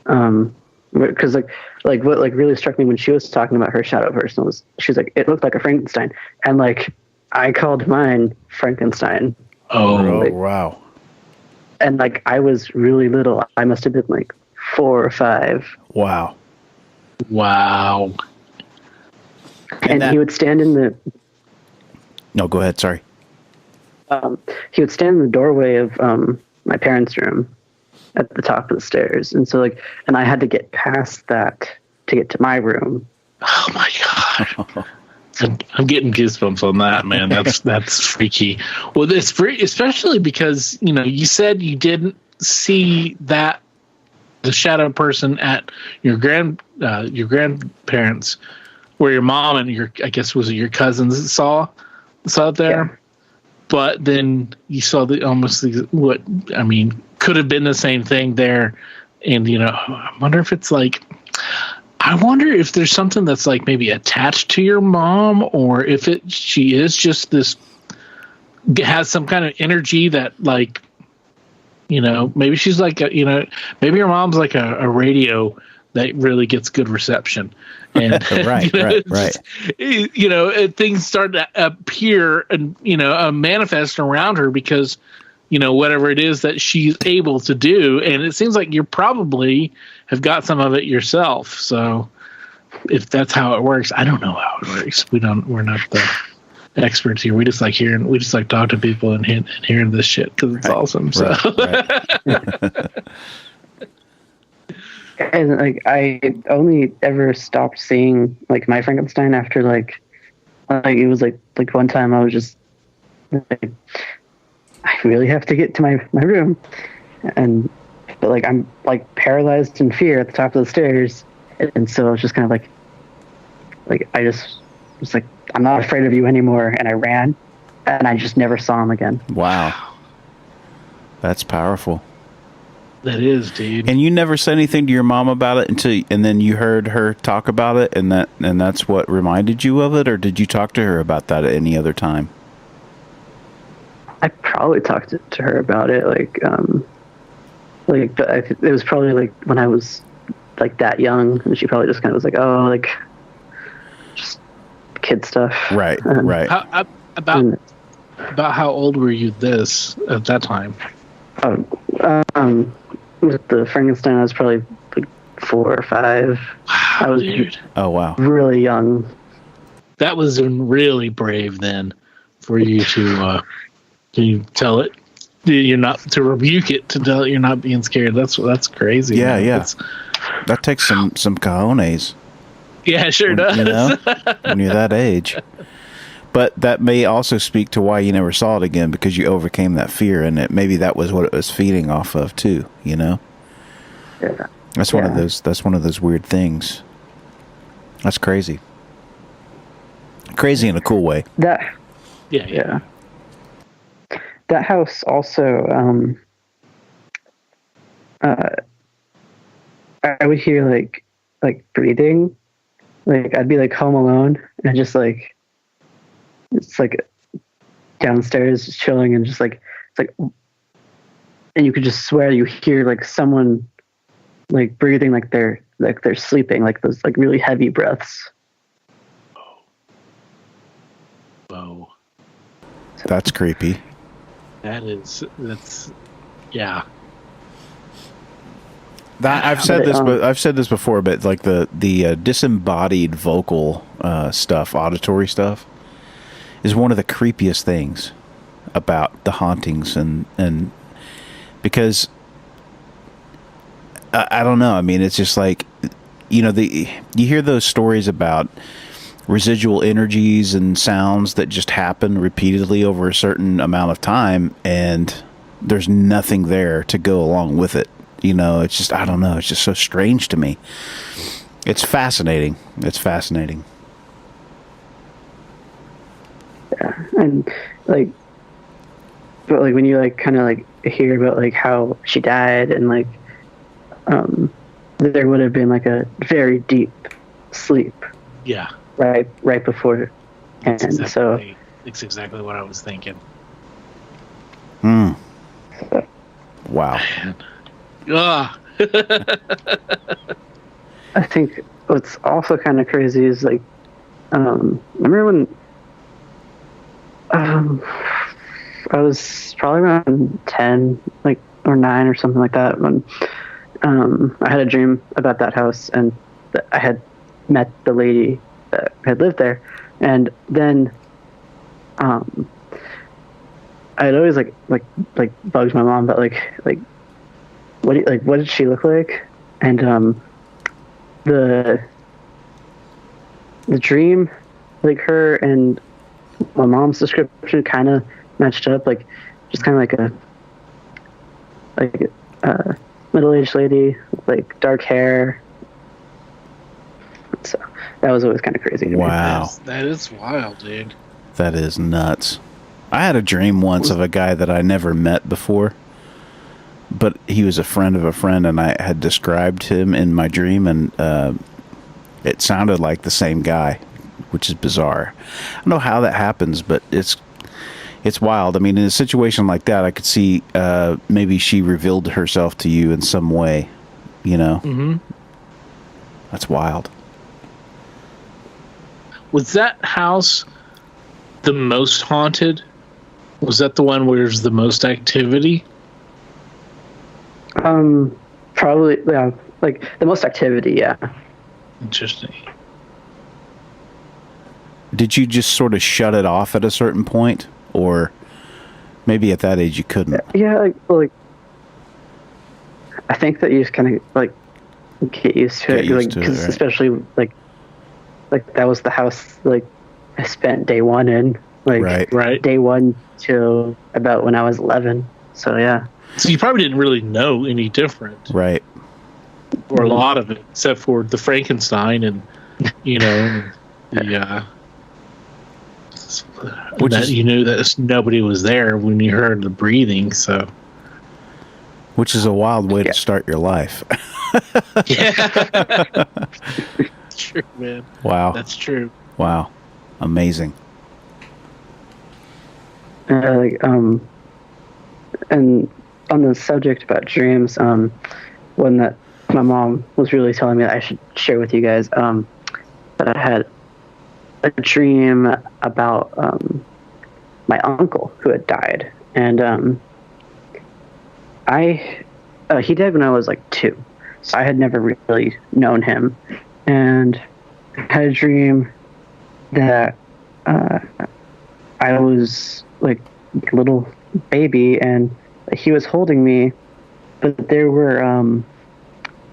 because like what like really struck me when she was talking about her shadow person was, she's like, it looked like a Frankenstein, and like I called mine Frankenstein. Oh, wow! And like I was really little. I must have been like 4 or 5. Wow. And he would stand in the. No, go ahead. Sorry. He would stand in the doorway of my parents' room at the top of the stairs, and so like, and I had to get past that to get to my room. Oh my god! I'm getting goosebumps on that, man. That's freaky. Well, it's especially because you said you didn't see the shadow person at your grandparents, where your mom and I guess was it your cousins saw it there. Yeah. But then you saw could have been the same thing there. And, I wonder if it's like, I wonder if there's something that's like maybe attached to your mom, or if she is just this, has some kind of energy that like, maybe she's like, maybe your mom's like a radio that really gets good reception. And right. Things start to appear and manifest around her because whatever it is that she's able to do, and it seems like you probably have got some of it yourself. So if that's how it works, I don't know how it works. We're not the experts here. We just like talk to people and hearing this shit because it's awesome. So. Right. And like I only ever stopped seeing like my Frankenstein after like it was like one time I was just like, I really have to get to my room, but like I'm like paralyzed in fear at the top of the stairs, and so I was just kind of like I just was like, I'm not afraid of you anymore, and I ran, and I just never saw him again. Wow, that's powerful. That is, dude. And you never said anything to your mom about it and then you heard her talk about it, and that's what reminded you of it, or did you talk to her about that at any other time? I probably talked to her about it, but it was probably like when I was like that young, and she probably just kind of was like, oh, like just kid stuff. Right. About how old were you at that time? With the Frankenstein, I was probably like 4 or 5. Wow, I was dude. Oh, wow. Really young. That was really brave then for you to tell it. You're not to rebuke it, to tell it you're not being scared. That's crazy. Yeah, man. yeah. That takes some cojones. Yeah, it sure does. When you're that age. But that may also speak to why you never saw it again, because you overcame that fear, and maybe that was what it was feeding off of too. Yeah. That's one of those. That's one of those weird things. That's crazy. Crazy in a cool way. Yeah. That house also. I would hear like breathing. Like I'd be like home alone and just like it's like downstairs just chilling and just like it's like, and you could just swear you hear like someone like breathing like they're sleeping, like those like really heavy breaths. Whoa. That's creepy. That's yeah. That I've said this before, but like the disembodied vocal stuff, auditory stuff, is one of the creepiest things about the hauntings, and because I don't know. I mean, it's just like, you hear those stories about residual energies and sounds that just happen repeatedly over a certain amount of time, and there's nothing there to go along with it. It's just, I don't know. It's just so strange to me. It's fascinating. It's fascinating. Yeah. And but when you like kind of like hear about like how she died and like, there would have been like a very deep sleep. Yeah. Right before. And that's exactly what I was thinking. Wow. Man. Ah. I think what's also kind of crazy is like, remember when I was probably around 10, like, or 9 or something like that, when I had a dream about that house, and I had met the lady that had lived there, and then I'd always like bugged my mom about like what did she look like, and the dream, like her and my mom's description kind of matched up, like just kind of like a middle-aged lady with like dark hair. So that was always kind of crazy to me. Wow. That is wild, dude. That is nuts. I had a dream once of a guy that I never met before, but he was a friend of a friend, and I had described him in my dream, and it sounded like the same guy, which is bizarre. I don't know how that happens, but it's wild. I mean, in a situation like that, I could see maybe she revealed herself to you in some way, Mm-hmm. That's wild. Was that house the most haunted? Was that the one where there's the most activity? Probably, yeah. Like the most activity, yeah. Interesting. Did you just sort of shut it off at a certain point, or maybe at that age you couldn't? Yeah, I think that you just kind of like get used to it, because right? Especially like that was the house like I spent day one in, like right. Day one till about when I was 11. So yeah. So you probably didn't really know any different, right? Or a lot of it, except for the Frankenstein and the you knew that nobody was there when you heard the breathing. So, which is a wild way to start your life. Yeah. True, man. Wow. That's true. Wow. Amazing. And on the subject about dreams, one that my mom was really telling me that I should share with you guys, that I had a dream about my uncle who had died, and he died when I was like 2, so I had never really known him, and I had a dream that I was like a little baby and he was holding me, but there were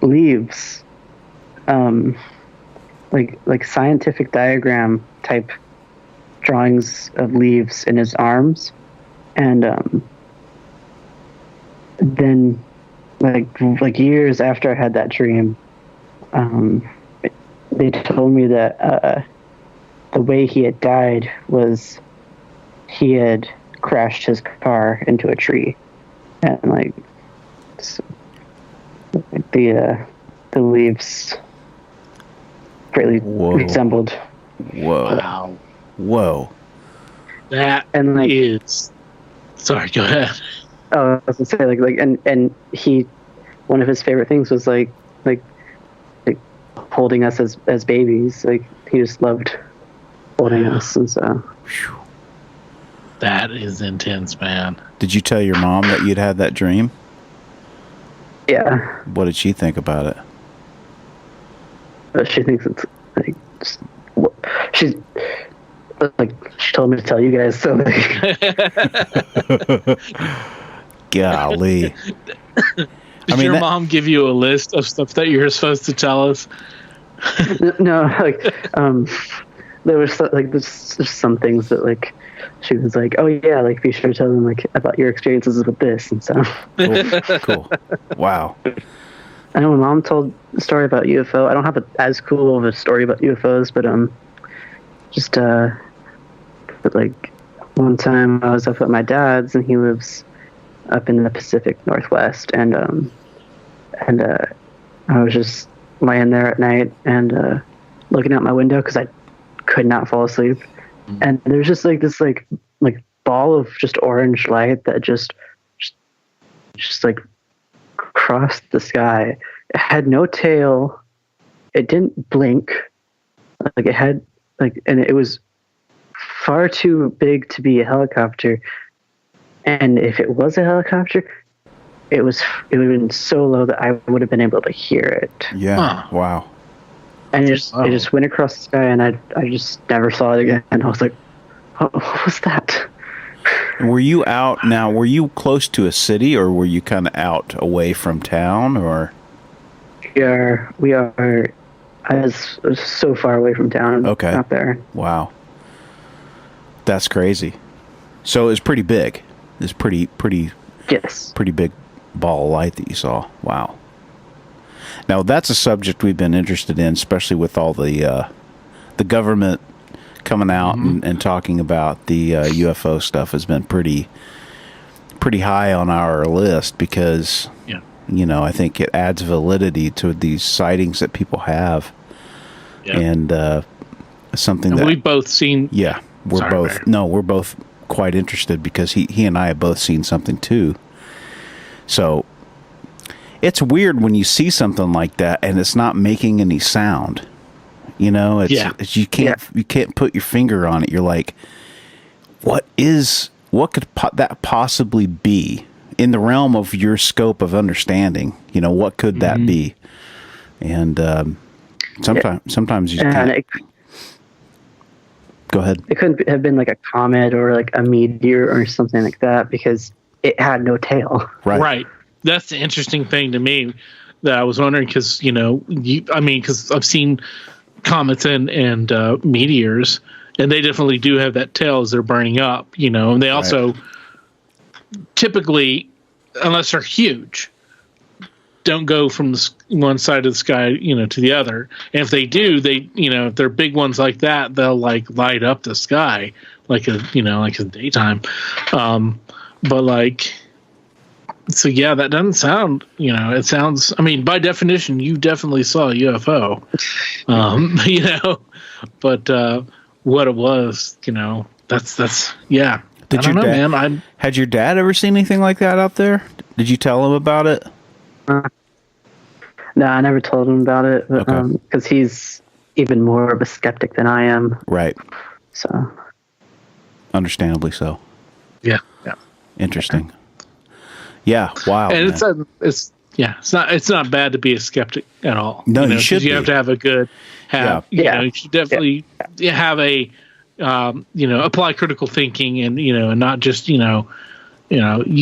leaves, like scientific diagram type drawings of leaves in his arms, and then like years after I had that dream, they told me that the way he had died was he had crashed his car into a tree, and like The leaves greatly resembled. Whoa. Wow. Whoa. That And like, is. Sorry, go ahead. Oh, I was gonna say and he, one of his favorite things was like holding us as babies. Like he just loved holding us, and so. That is intense, man. Did you tell your mom that you'd had that dream? Yeah. What did she think about it? She thinks it's like she's like she told me to tell you guys. So golly. Did your mom give you a list of stuff that you're supposed to tell us? No, like there was there's some things that like she was like, oh yeah, like be sure to tell them like about your experiences with this and stuff. Cool. Wow. I know my mom told a story about UFO. I don't have as cool of a story about UFOs, but but like one time I was up at my dad's, and he lives up in the Pacific Northwest, and I was just laying there at night and looking out my window because I could not fall asleep, and there's just like this like ball of just orange light that just like crossed the sky. It had no tail. It didn't blink. Like it had and it was far too big to be a helicopter. And if it was a helicopter, it would have been so low that I would have been able to hear it. Yeah. Huh. Wow. And it just went across the sky, and I just never saw it again. And I was like, what was that? Were you out now? Were you close to a city, or were you kind of out away from town, or? We are so far away from town. Okay. Out there. Wow. That's crazy. So it was pretty big. It's pretty. Yes. Pretty big ball of light that you saw. Wow. Now that's a subject we've been interested in, especially with all the government coming out and talking about the UFO stuff has been pretty high on our list because, I think it adds validity to these sightings that people have. Yeah. And something that we've both seen. Yeah. We're both quite interested because he and I have both seen something too. So it's weird when you see something like that and it's not making any sound. It's you can't put your finger on it. You're like, what could that possibly be in the realm of your scope of understanding? What could that be? And sometimes you can't. Go ahead. It couldn't have been like a comet or like a meteor or something like that because it had no tail. Right. That's the interesting thing to me that I was wondering because, because I've seen comets and meteors, and they definitely do have that tail as they're burning up, and they also typically, unless they're huge, don't go from one side of the sky, to the other. And if they do, if they're big ones like that, they'll like light up the sky like a daytime. So yeah, that doesn't sound, it sounds, by definition, you definitely saw a UFO, but what it was, that's, yeah. Had your dad ever seen anything like that out there? Did you tell him about it? No, I never told him about it, because he's even more of a skeptic than I am. Right. So. Understandably so. Yeah. Interesting. Yeah. Wow. And it's not bad to be a skeptic at all. No, you should. You have to have a good. You should definitely have a. Apply critical thinking and not just you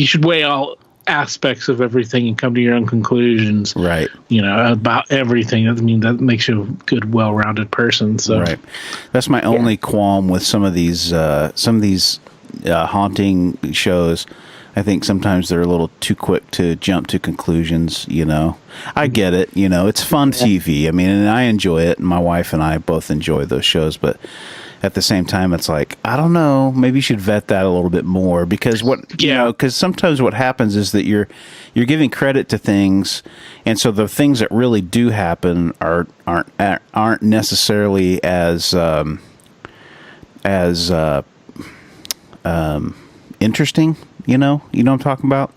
should weigh all aspects of everything and come to your own conclusions. Right. About everything. That makes you a good, well-rounded person. So. Right. That's my only qualm with some of these haunting shows. I think sometimes they're a little too quick to jump to conclusions, I get it, it's fun TV. And I enjoy it, and my wife and I both enjoy those shows, but at the same time, it's like, I don't know, maybe you should vet that a little bit more, because because sometimes what happens is that you're giving credit to things, and so the things that really do happen aren't necessarily as interesting. You know what I'm talking about?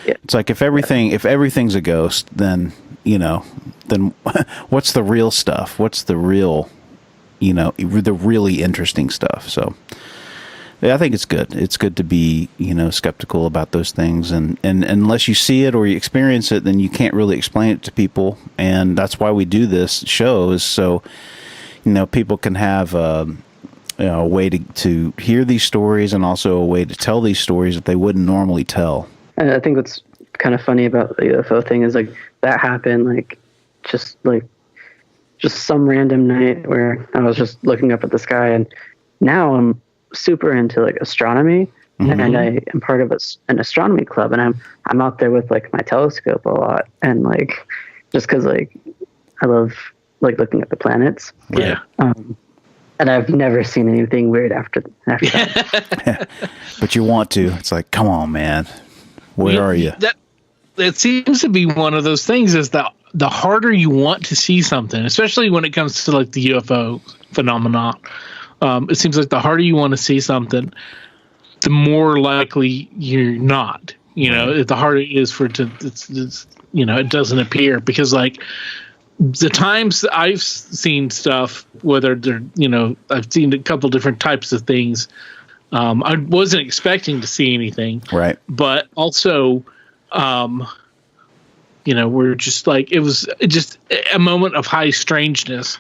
Yeah. It's like if everything's a ghost, then what's the real stuff? What's the real, the really interesting stuff? So yeah, I think it's good. It's good to be, skeptical about those things. And unless you see it or you experience it, then you can't really explain it to people. And that's why we do this show, is so, people can have a way to hear these stories, and also a way to tell these stories that they wouldn't normally tell. And I think what's kind of funny about the UFO thing is like that happened just some random night where I was just looking up at the sky, and now I'm super into like astronomy, and I am part of an astronomy club, and I'm out there with like my telescope a lot, and like just because like I love like looking at the planets. Yeah. And I've never seen anything weird after that. But you want to. It's like, come on, man. Where are you? That seems to be one of those things, is that the harder you want to see something, especially when it comes to like the UFO phenomenon, it seems like the harder you want to see something, the more likely you're not. The harder it is for it to, it doesn't appear, because like the times I've seen stuff, whether they're, I've seen a couple different types of things. I wasn't expecting to see anything, right? But also, we're just like, it was just a moment of high strangeness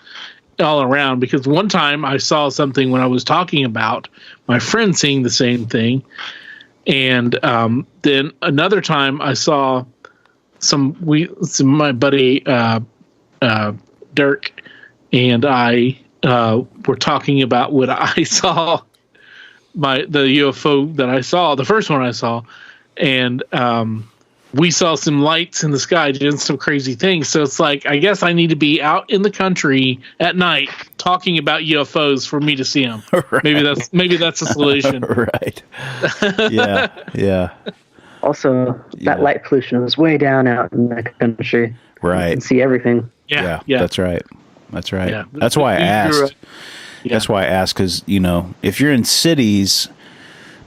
all around, because one time I saw something when I was talking about my friend seeing the same thing. And then another time I saw my buddy Dirk and I were talking about what I saw, the UFO that I saw, the first one I saw, and we saw some lights in the sky doing some crazy things. So it's like, I guess I need to be out in the country at night talking about UFOs for me to see them. Right. Maybe that's a solution. Right. Yeah. Also, that light pollution was way down out in the country. Right. You can see everything. Yeah. That's right. Yeah. That's why I asked. That's why I asked, because, if you're in cities,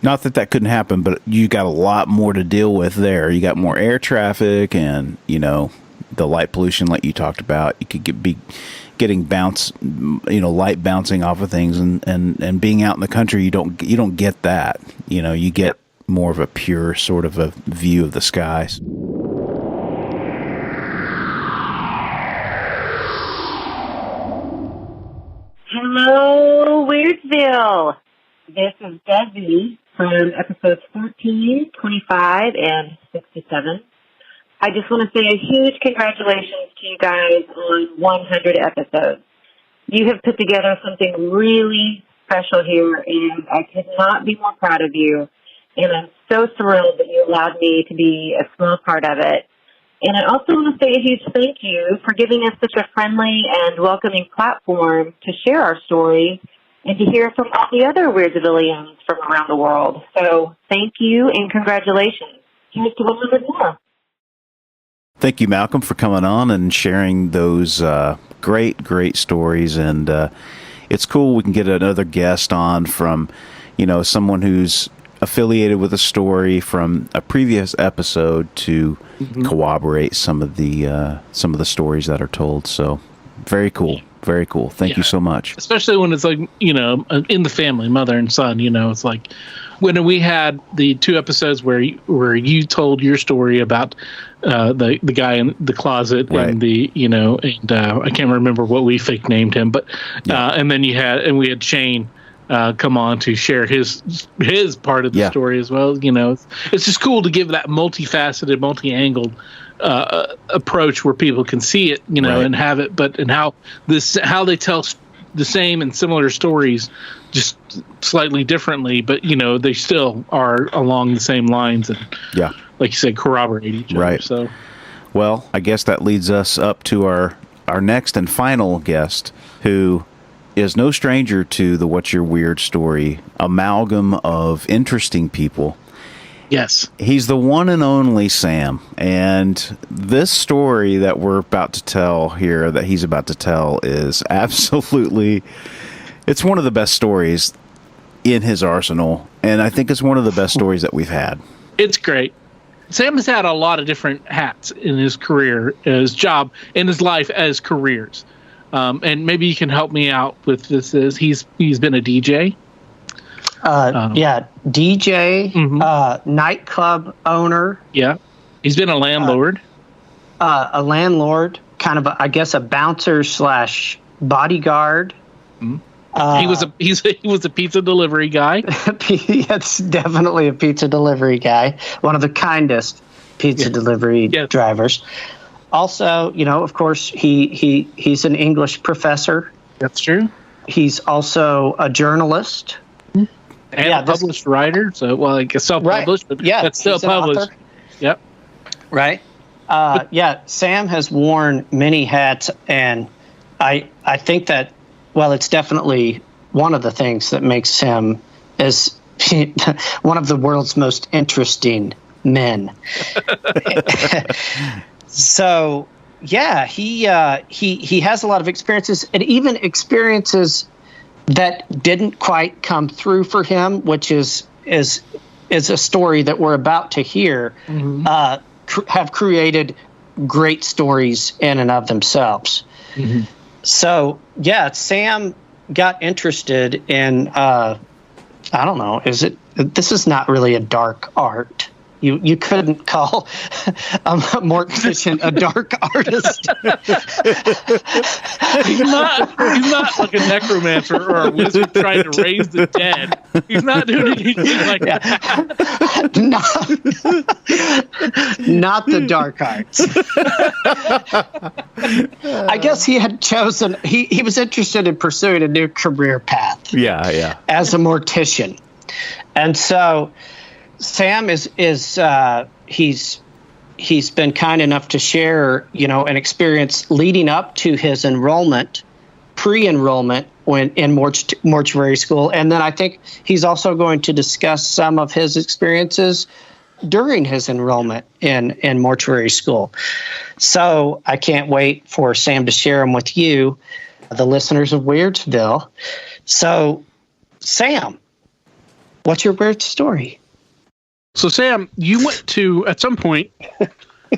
not that couldn't happen, but you got a lot more to deal with there. You got more air traffic, and, the light pollution like you talked about. You could be getting light bouncing off of things, and being out in the country, you don't get that. You get more of a pure sort of a view of the skies. Hello, Weirdsville. This is Desi from episodes 14, 25, and 67. I just want to say a huge congratulations to you guys on 100 episodes. You have put together something really special here, and I could not be more proud of you. And I'm so thrilled that you allowed me to be a small part of it. And I also want to say a huge thank you for giving us such a friendly and welcoming platform to share our stories and to hear from all the other Weirdsvillians from around the world. So thank you and congratulations. Here's to 100 more. Thank you, Malcolm, for coming on and sharing those great stories. And it's cool we can get another guest on from, someone who's affiliated with a story from a previous episode to corroborate some of the stories that are told. So very cool. Very cool. Thank you so much. Especially when it's like, in the family, mother and son, it's like when we had the 2 episodes where you told your story about the guy in the closet, right, and I can't remember what we fake named him, but and then we had Shane come on to share his part of the story as well. It's just cool to give that multifaceted, multi-angled approach where people can see it, right, and have it, and how they tell the same and similar stories, just slightly differently, but they still are along the same lines, and like you said, corroborate each other. Right. So, well, I guess that leads us up to our next and final guest, who is no stranger to the What's Your Weird Story amalgam of interesting people. Yes. He's the one and only Sam. And this story that we're about to tell here, that he's about to tell, is absolutely, it's one of the best stories in his arsenal. And I think it's one of the best stories that we've had. It's great. Sam has had a lot of different hats in his career, his job, in his life as careers. And maybe you can help me out with this. He's been a DJ. DJ, nightclub owner. Yeah. He's been a landlord. A landlord, kind of, I guess, a bouncer / bodyguard. Mm-hmm. He was a pizza delivery guy. It's definitely a pizza delivery guy. One of the kindest pizza delivery drivers. Also, of course, he's an English professor. That's true. He's also a journalist. And a published writer. So, well, I guess self-published, but that's still published. Yep. Right. Sam has worn many hats, and I think that, well, it's definitely one of the things that makes him as one of the world's most interesting men. So, he has a lot of experiences, and even experiences that didn't quite come through for him, which is a story that we're about to hear, have created great stories in and of themselves. Mm-hmm. So, Sam got interested in, I don't know, this is not really a dark art. You couldn't call a mortician a dark artist. He's not like a necromancer or a wizard trying to raise the dead. He's not doing anything like that. Not the dark arts. I guess he had chosen, he was interested in pursuing a new career path. Yeah. As a mortician. And so Sam is he's been kind enough to share, an experience leading up to his enrollment, pre-enrollment in mortuary school. And then I think he's also going to discuss some of his experiences during his enrollment in mortuary school. So I can't wait for Sam to share them with you, the listeners of Weirdsville. So, Sam, what's your weird story? So, Sam, you went to, at some point,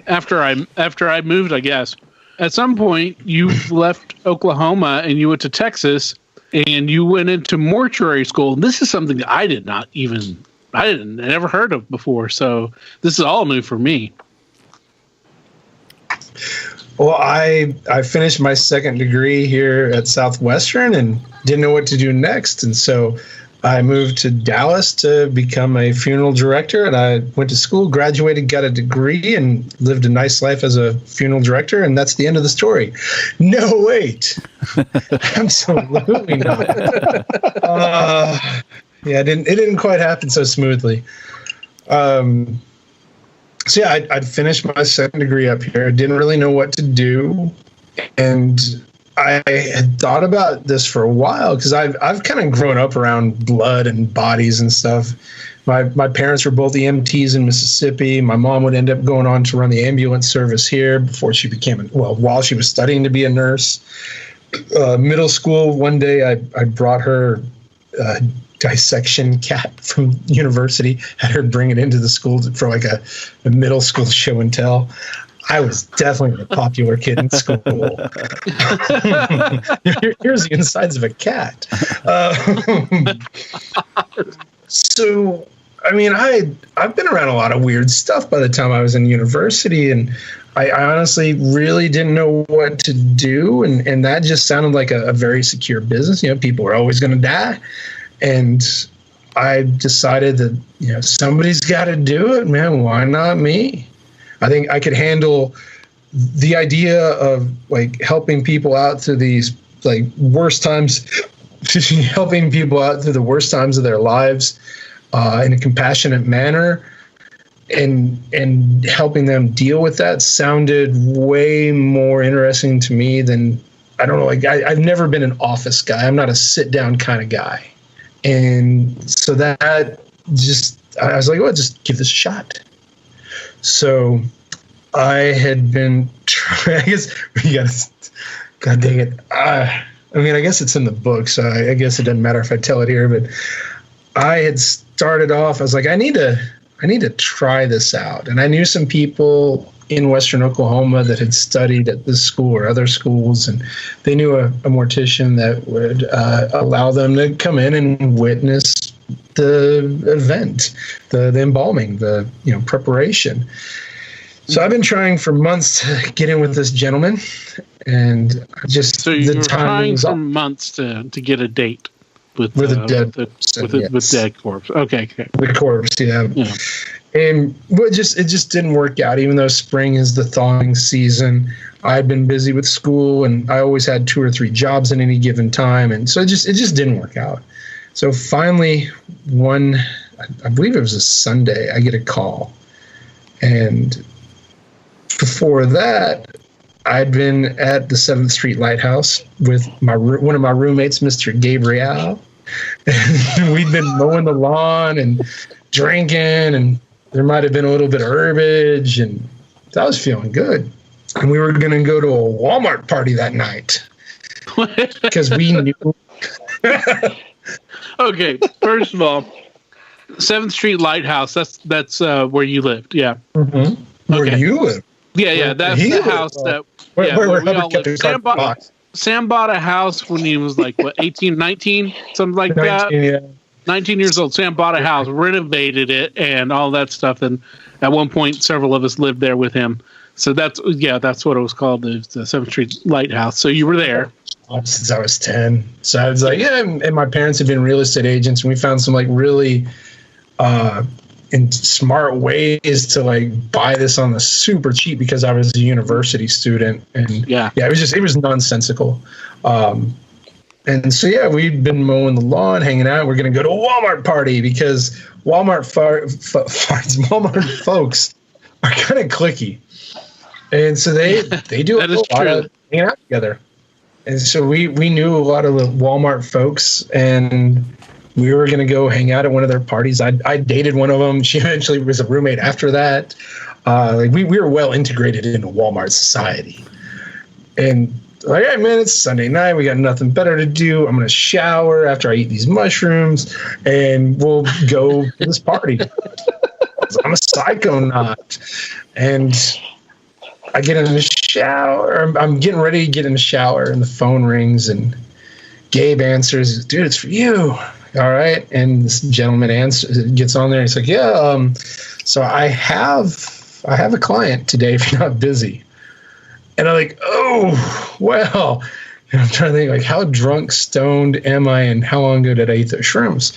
after I moved, I guess, at some point you left Oklahoma and you went to Texas and you went into mortuary school. This is something that I never heard of before. So this is all new for me. Well, I finished my second degree here at Southwestern and didn't know what to do next. And so I moved to Dallas to become a funeral director, and I went to school, graduated, got a degree, and lived a nice life as a funeral director, and that's the end of the story. No, wait. Absolutely not. It didn't quite happen so smoothly. I'd finished my second degree up here. I didn't really know what to do, and I had thought about this for a while because I've kind of grown up around blood and bodies and stuff. My parents were both EMTs in Mississippi. My mom would end up going on to run the ambulance service here before she while she was studying to be a nurse. Middle school, one day I brought her a dissection cat from university, had her bring it into the school for like a middle school show and tell. I was definitely the popular kid in school. Here's the insides of a cat. I've been around a lot of weird stuff by the time I was in university, and I honestly really didn't know what to do, and that just sounded like a very secure business. People are always going to die, and I decided that somebody's got to do it, man. Why not me? I think I could handle the idea of helping people out through these worst times, helping people out through the worst times of their lives in a compassionate manner, and helping them deal with that sounded way more interesting to me than I don't know, like I've never been an office guy. I'm not a sit down kind of guy. And so that just, I was like, well, just give this a shot. So I had been trying, I guess, God dang it. I mean, I guess it's in the book, so I guess it doesn't matter if I tell it here, but I had started off, I was like, I need to try this out. And I knew some people in Western Oklahoma that had studied at this school or other schools, and they knew a mortician that would allow them to come in and witness the event, the embalming, the preparation. So I've been trying for months to get in with this gentleman, and just so you're trying for months to get a date with a dead with dead corpse. Okay. The corpse, yeah. And it just didn't work out. Even though spring is the thawing season, I'd been busy with school, and I always had 2 or 3 jobs at any given time, and so it just didn't work out. So finally, I believe it was a Sunday, I get a call, and before that, I'd been at the 7th Street Lighthouse with one of my roommates, Mr. Gabriel, and we'd been mowing the lawn and drinking, and there might have been a little bit of herbage, and I was feeling good. And we were going to go to a Walmart party that night because we knew. Okay, first of all, 7th Street Lighthouse, that's where you lived, yeah. Mm-hmm. Where you live? Yeah, that's the house that... Where we all lived. Sam bought a house when he was like, 18, 19? Something like 19, that? Yeah. 19 years old. Sam bought a house, renovated it, and all that stuff. And at one point, several of us lived there with him. So that's what it was called, the 7th Street Lighthouse. So you were there. Since I was 10. So I was like, yeah, and my parents had been real estate agents, and we found some like really and smart ways to like buy this on the super cheap because I was a university student, and it was nonsensical. And so we'd been mowing the lawn, hanging out. We're gonna go to a Walmart party because Walmart folks are kind of cliquey, and so they do a lot of hanging out together. And so we knew a lot of the Walmart folks, and we were going to go hang out at one of their parties. I dated one of them. She eventually was a roommate after that. We were well integrated into Walmart society. And like, hey, man, it's Sunday night. We got nothing better to do. I'm going to shower after I eat these mushrooms, and we'll go to this party. I'm a psychonaut. And I get in the shower. I'm getting ready to get in the shower, and the phone rings, and Gabe answers. Dude, it's for you. All right. And this gentleman gets on there. And he's like, yeah. So I have a client today if you're not busy. And I'm like, oh, well. And I'm trying to think, like, how drunk, stoned am I, and how long ago did I eat those shrooms?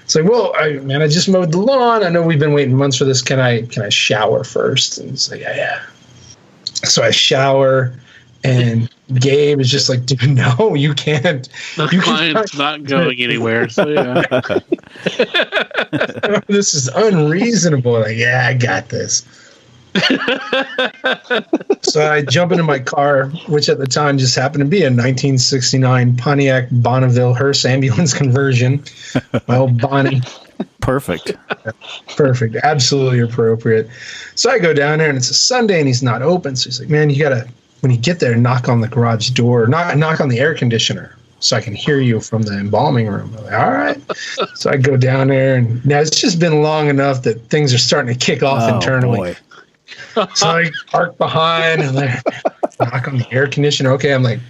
It's like, well, I just mowed the lawn. I know we've been waiting months for this. Can I shower first? And it's like, yeah. So I shower, and Gabe is just like, dude, no, you can't. The client's not going anywhere. So this is unreasonable. Like, yeah, I got this. So I jump into my car, which at the time just happened to be a 1969 Pontiac Bonneville hearse ambulance conversion. My old Bonnie. Perfect. Perfect. Absolutely appropriate. So I go down there, and it's a Sunday, and he's not open. So he's like, man, you got to, when you get there, knock on the garage door, knock on the air conditioner so I can hear you from the embalming room. I'm like, all right. So I go down there, and now it's just been long enough that things are starting to kick off internally. Boy. So I park behind, and I knock on the air conditioner. Okay, I'm like,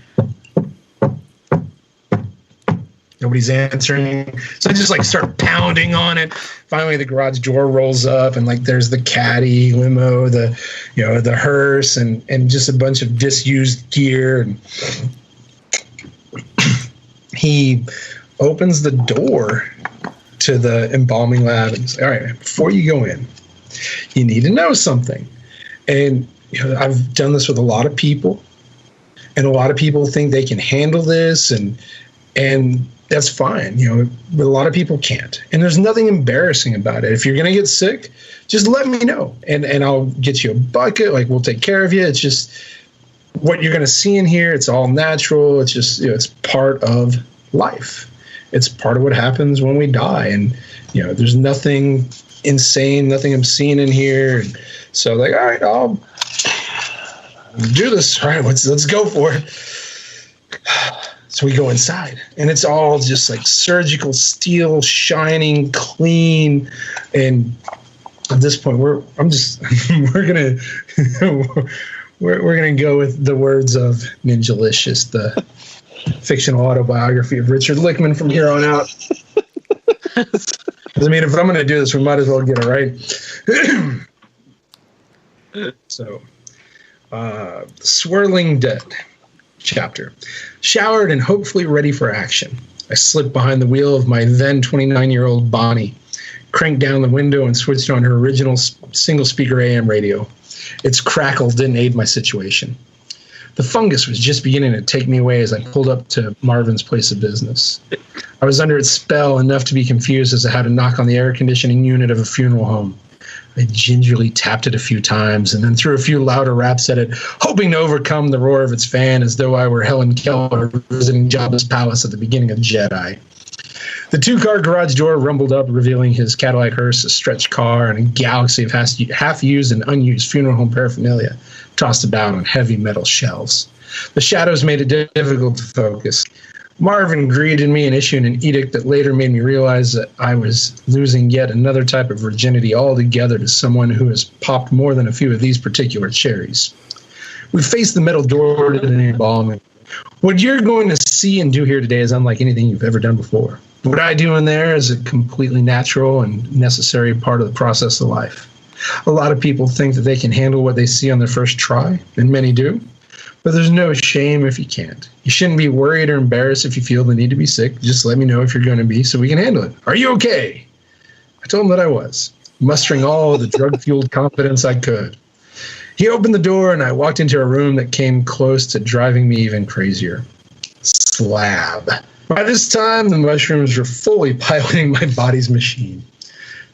nobody's answering. So I just like start pounding on it. Finally, the garage door rolls up, and like there's the caddy limo, the hearse, and just a bunch of disused gear. And he opens the door to the embalming lab and says, all right, before you go in, you need to know something. And I've done this with a lot of people, and a lot of people think they can handle this, and that's fine. But a lot of people can't. And there's nothing embarrassing about it. If you're going to get sick, just let me know, and I'll get you a bucket. Like, we'll take care of you. It's just, what you're going to see in here, it's all natural. It's just, it's part of life. It's part of what happens when we die. And, there's nothing insane, nothing obscene in here. And so like, all right, I'll do this. All right, let's go for it. So we go inside, and it's all just like surgical steel, shining, clean. And at this point, we're gonna go with the words of Ninjalicious, the fictional autobiography of Richard Lichtman from here on out. I mean, if I'm gonna do this, we might as well get it right. So, Swirling Dead chapter. Showered and hopefully ready for action, I slipped behind the wheel of my then 29-year-old Bonnie, cranked down the window and switched on her original single-speaker AM radio. Its crackle didn't aid my situation. The fungus was just beginning to take me away as I pulled up to Marvin's place of business. I was under its spell enough to be confused as to how to knock on the air conditioning unit of a funeral home. I gingerly tapped it a few times and then threw a few louder raps at it, hoping to overcome the roar of its fan as though I were Helen Keller visiting Jabba's palace at the beginning of Jedi. The two-car garage door rumbled up, revealing his Cadillac hearse, a stretched car, and a galaxy of half-used and unused funeral home paraphernalia tossed about on heavy metal shelves. The shadows made it difficult to focus. Marvin greeted me and issued an edict that later made me realize that I was losing yet another type of virginity altogether to someone who has popped more than a few of these particular cherries. We faced the metal door to the embalming. What you're going to see and do here today is unlike anything you've ever done before. What I do in there is a completely natural and necessary part of the process of life. A lot of people think that they can handle what they see on their first try, and many do. But there's no shame if you can't. You shouldn't be worried or embarrassed if you feel the need to be sick. Just let me know if you're going to be so we can handle it. Are you okay? I told him that I was, mustering all the drug-fueled confidence I could. He opened the door, and I walked into a room that came close to driving me even crazier. Slab. By this time, the mushrooms were fully piloting my body's machine.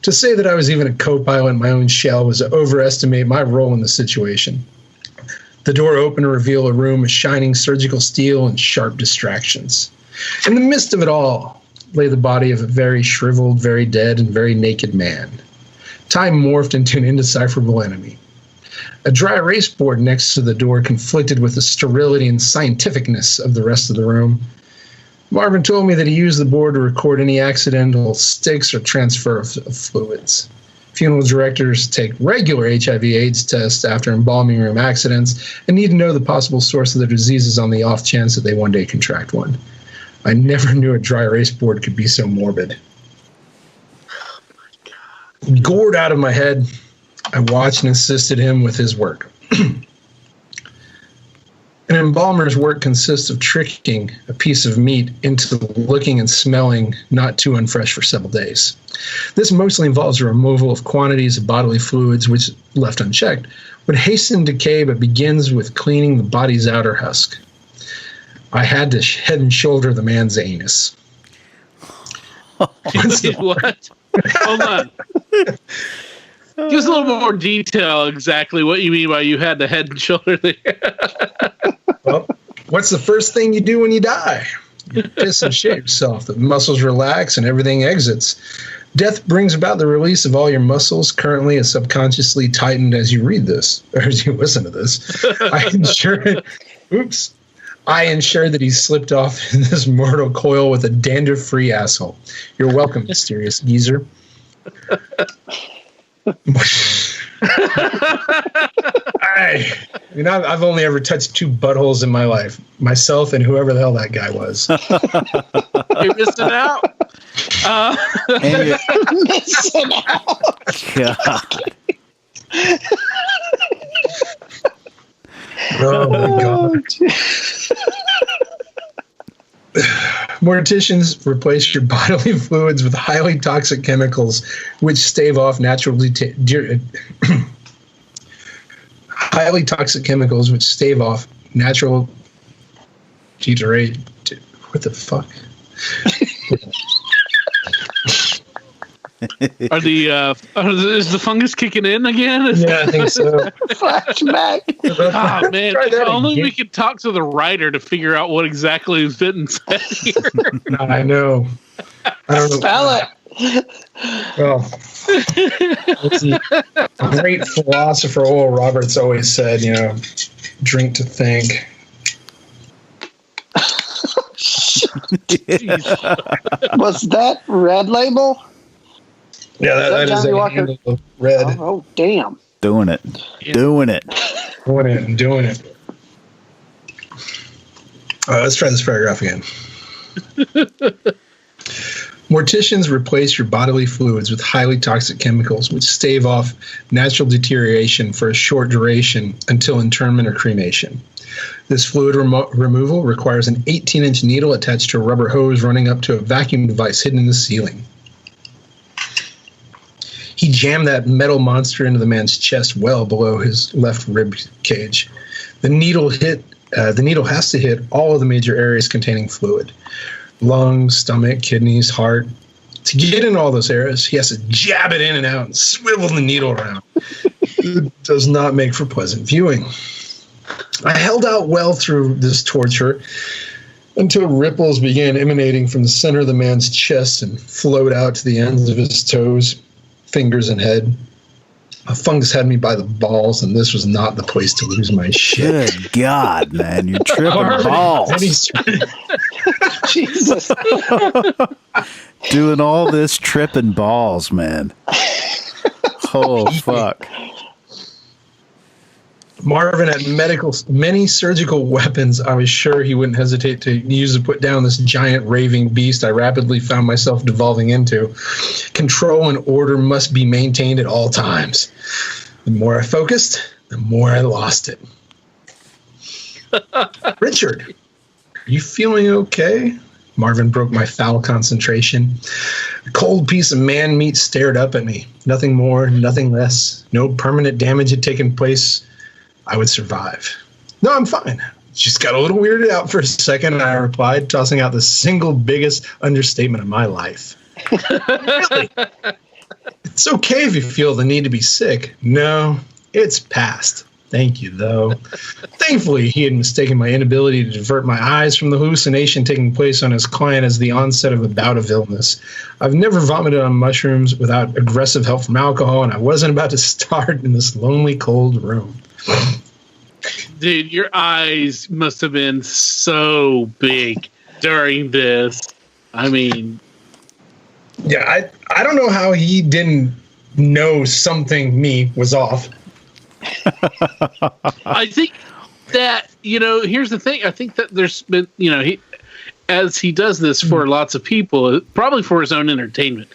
To say that I was even a co-pilot in my own shell was to overestimate my role in the situation. The door opened to reveal a room of shining surgical steel and sharp distractions. In the midst of it all lay the body of a very shriveled, very dead, and very naked man. Time morphed into an indecipherable enemy. A dry erase board next to the door conflicted with the sterility and scientificness of the rest of the room. Marvin told me that he used the board to record any accidental sticks or transfer of fluids. Funeral directors take regular HIV/AIDS tests after embalming room accidents and need to know the possible source of the diseases on the off chance that they one day contract one. I never knew a dry erase board could be so morbid. Oh my God. Gored out of my head, I watched and assisted him with his work. An embalmer's work consists of tricking a piece of meat into looking and smelling not too unfresh for several days. This mostly involves the removal of quantities of bodily fluids which, left unchecked, would hasten decay but begins with cleaning the body's outer husk. I had to head and shoulder the man's anus. What? Hold on. Give us a little more detail exactly what you mean by you had the head and shoulder there. Well, what's the first thing you do when you die? You piss and shit yourself. The muscles relax and everything exits. Death brings about the release of all your muscles, currently and subconsciously tightened as you read this, or as you listen to this. I ensure that he slipped off in this mortal coil with a dander-free asshole. You're welcome, mysterious geezer. I've only ever touched two buttholes in my life, myself and whoever the hell that guy was. You're missing out. Missing out. God. Oh my God. Morticians replace your bodily fluids with highly toxic chemicals which stave off highly toxic chemicals which stave off natural what the fuck? Is the fungus kicking in again? Yeah, I think so. Flashback. Oh man! Try that If only again. we could talk to the writer to figure out what exactly is written here. I know. I don't know. Spell it. Well, let's see. Great philosopher Oral Roberts always said, drink to think. Was that Red Label? Yeah, that is Johnny a Walker? handle of red. Oh, damn. Doing it. Doing it. Doing it. Let's try this paragraph again. Morticians replace your bodily fluids with highly toxic chemicals which stave off natural deterioration for a short duration until internment or cremation. This fluid removal requires an 18-inch needle attached to a rubber hose running up to a vacuum device hidden in the ceiling. He jammed that metal monster into the man's chest well below his left rib cage. The needle has to hit all of the major areas containing fluid. Lungs, stomach, kidneys, heart. To get in all those areas, he has to jab it in and out and swivel the needle around. It does not make for pleasant viewing. I held out well through this torture until ripples began emanating from the center of the man's chest and flowed out to the ends of his toes, fingers, and head. A fungus had me by the balls, and this was not the place to lose my shit. Good God, man. You're tripping balls. Jesus. Doing all this tripping balls, man. Oh, fuck. Marvin had many surgical weapons. I was sure he wouldn't hesitate to use to put down this giant raving beast I rapidly found myself devolving into. Control and order must be maintained at all times. The more I focused, the more I lost it. Richard, are you feeling okay? Marvin broke my foul concentration. A cold piece of man meat stared up at me. Nothing more, nothing less. No permanent damage had taken place. I would survive. No, I'm fine. Just got a little weirded out for a second, and I replied, tossing out the single biggest understatement of my life. Really? It's okay if you feel the need to be sick. No, it's past. Thank you, though. Thankfully, he had mistaken my inability to divert my eyes from the hallucination taking place on his client as the onset of a bout of illness. I've never vomited on mushrooms without aggressive help from alcohol, and I wasn't about to start in this lonely, cold room. Dude, your eyes must have been so big during this. I mean... Yeah, I don't know how he didn't know something was off. I think that, here's the thing. I think that there's been, as he does this for lots of people, probably for his own entertainment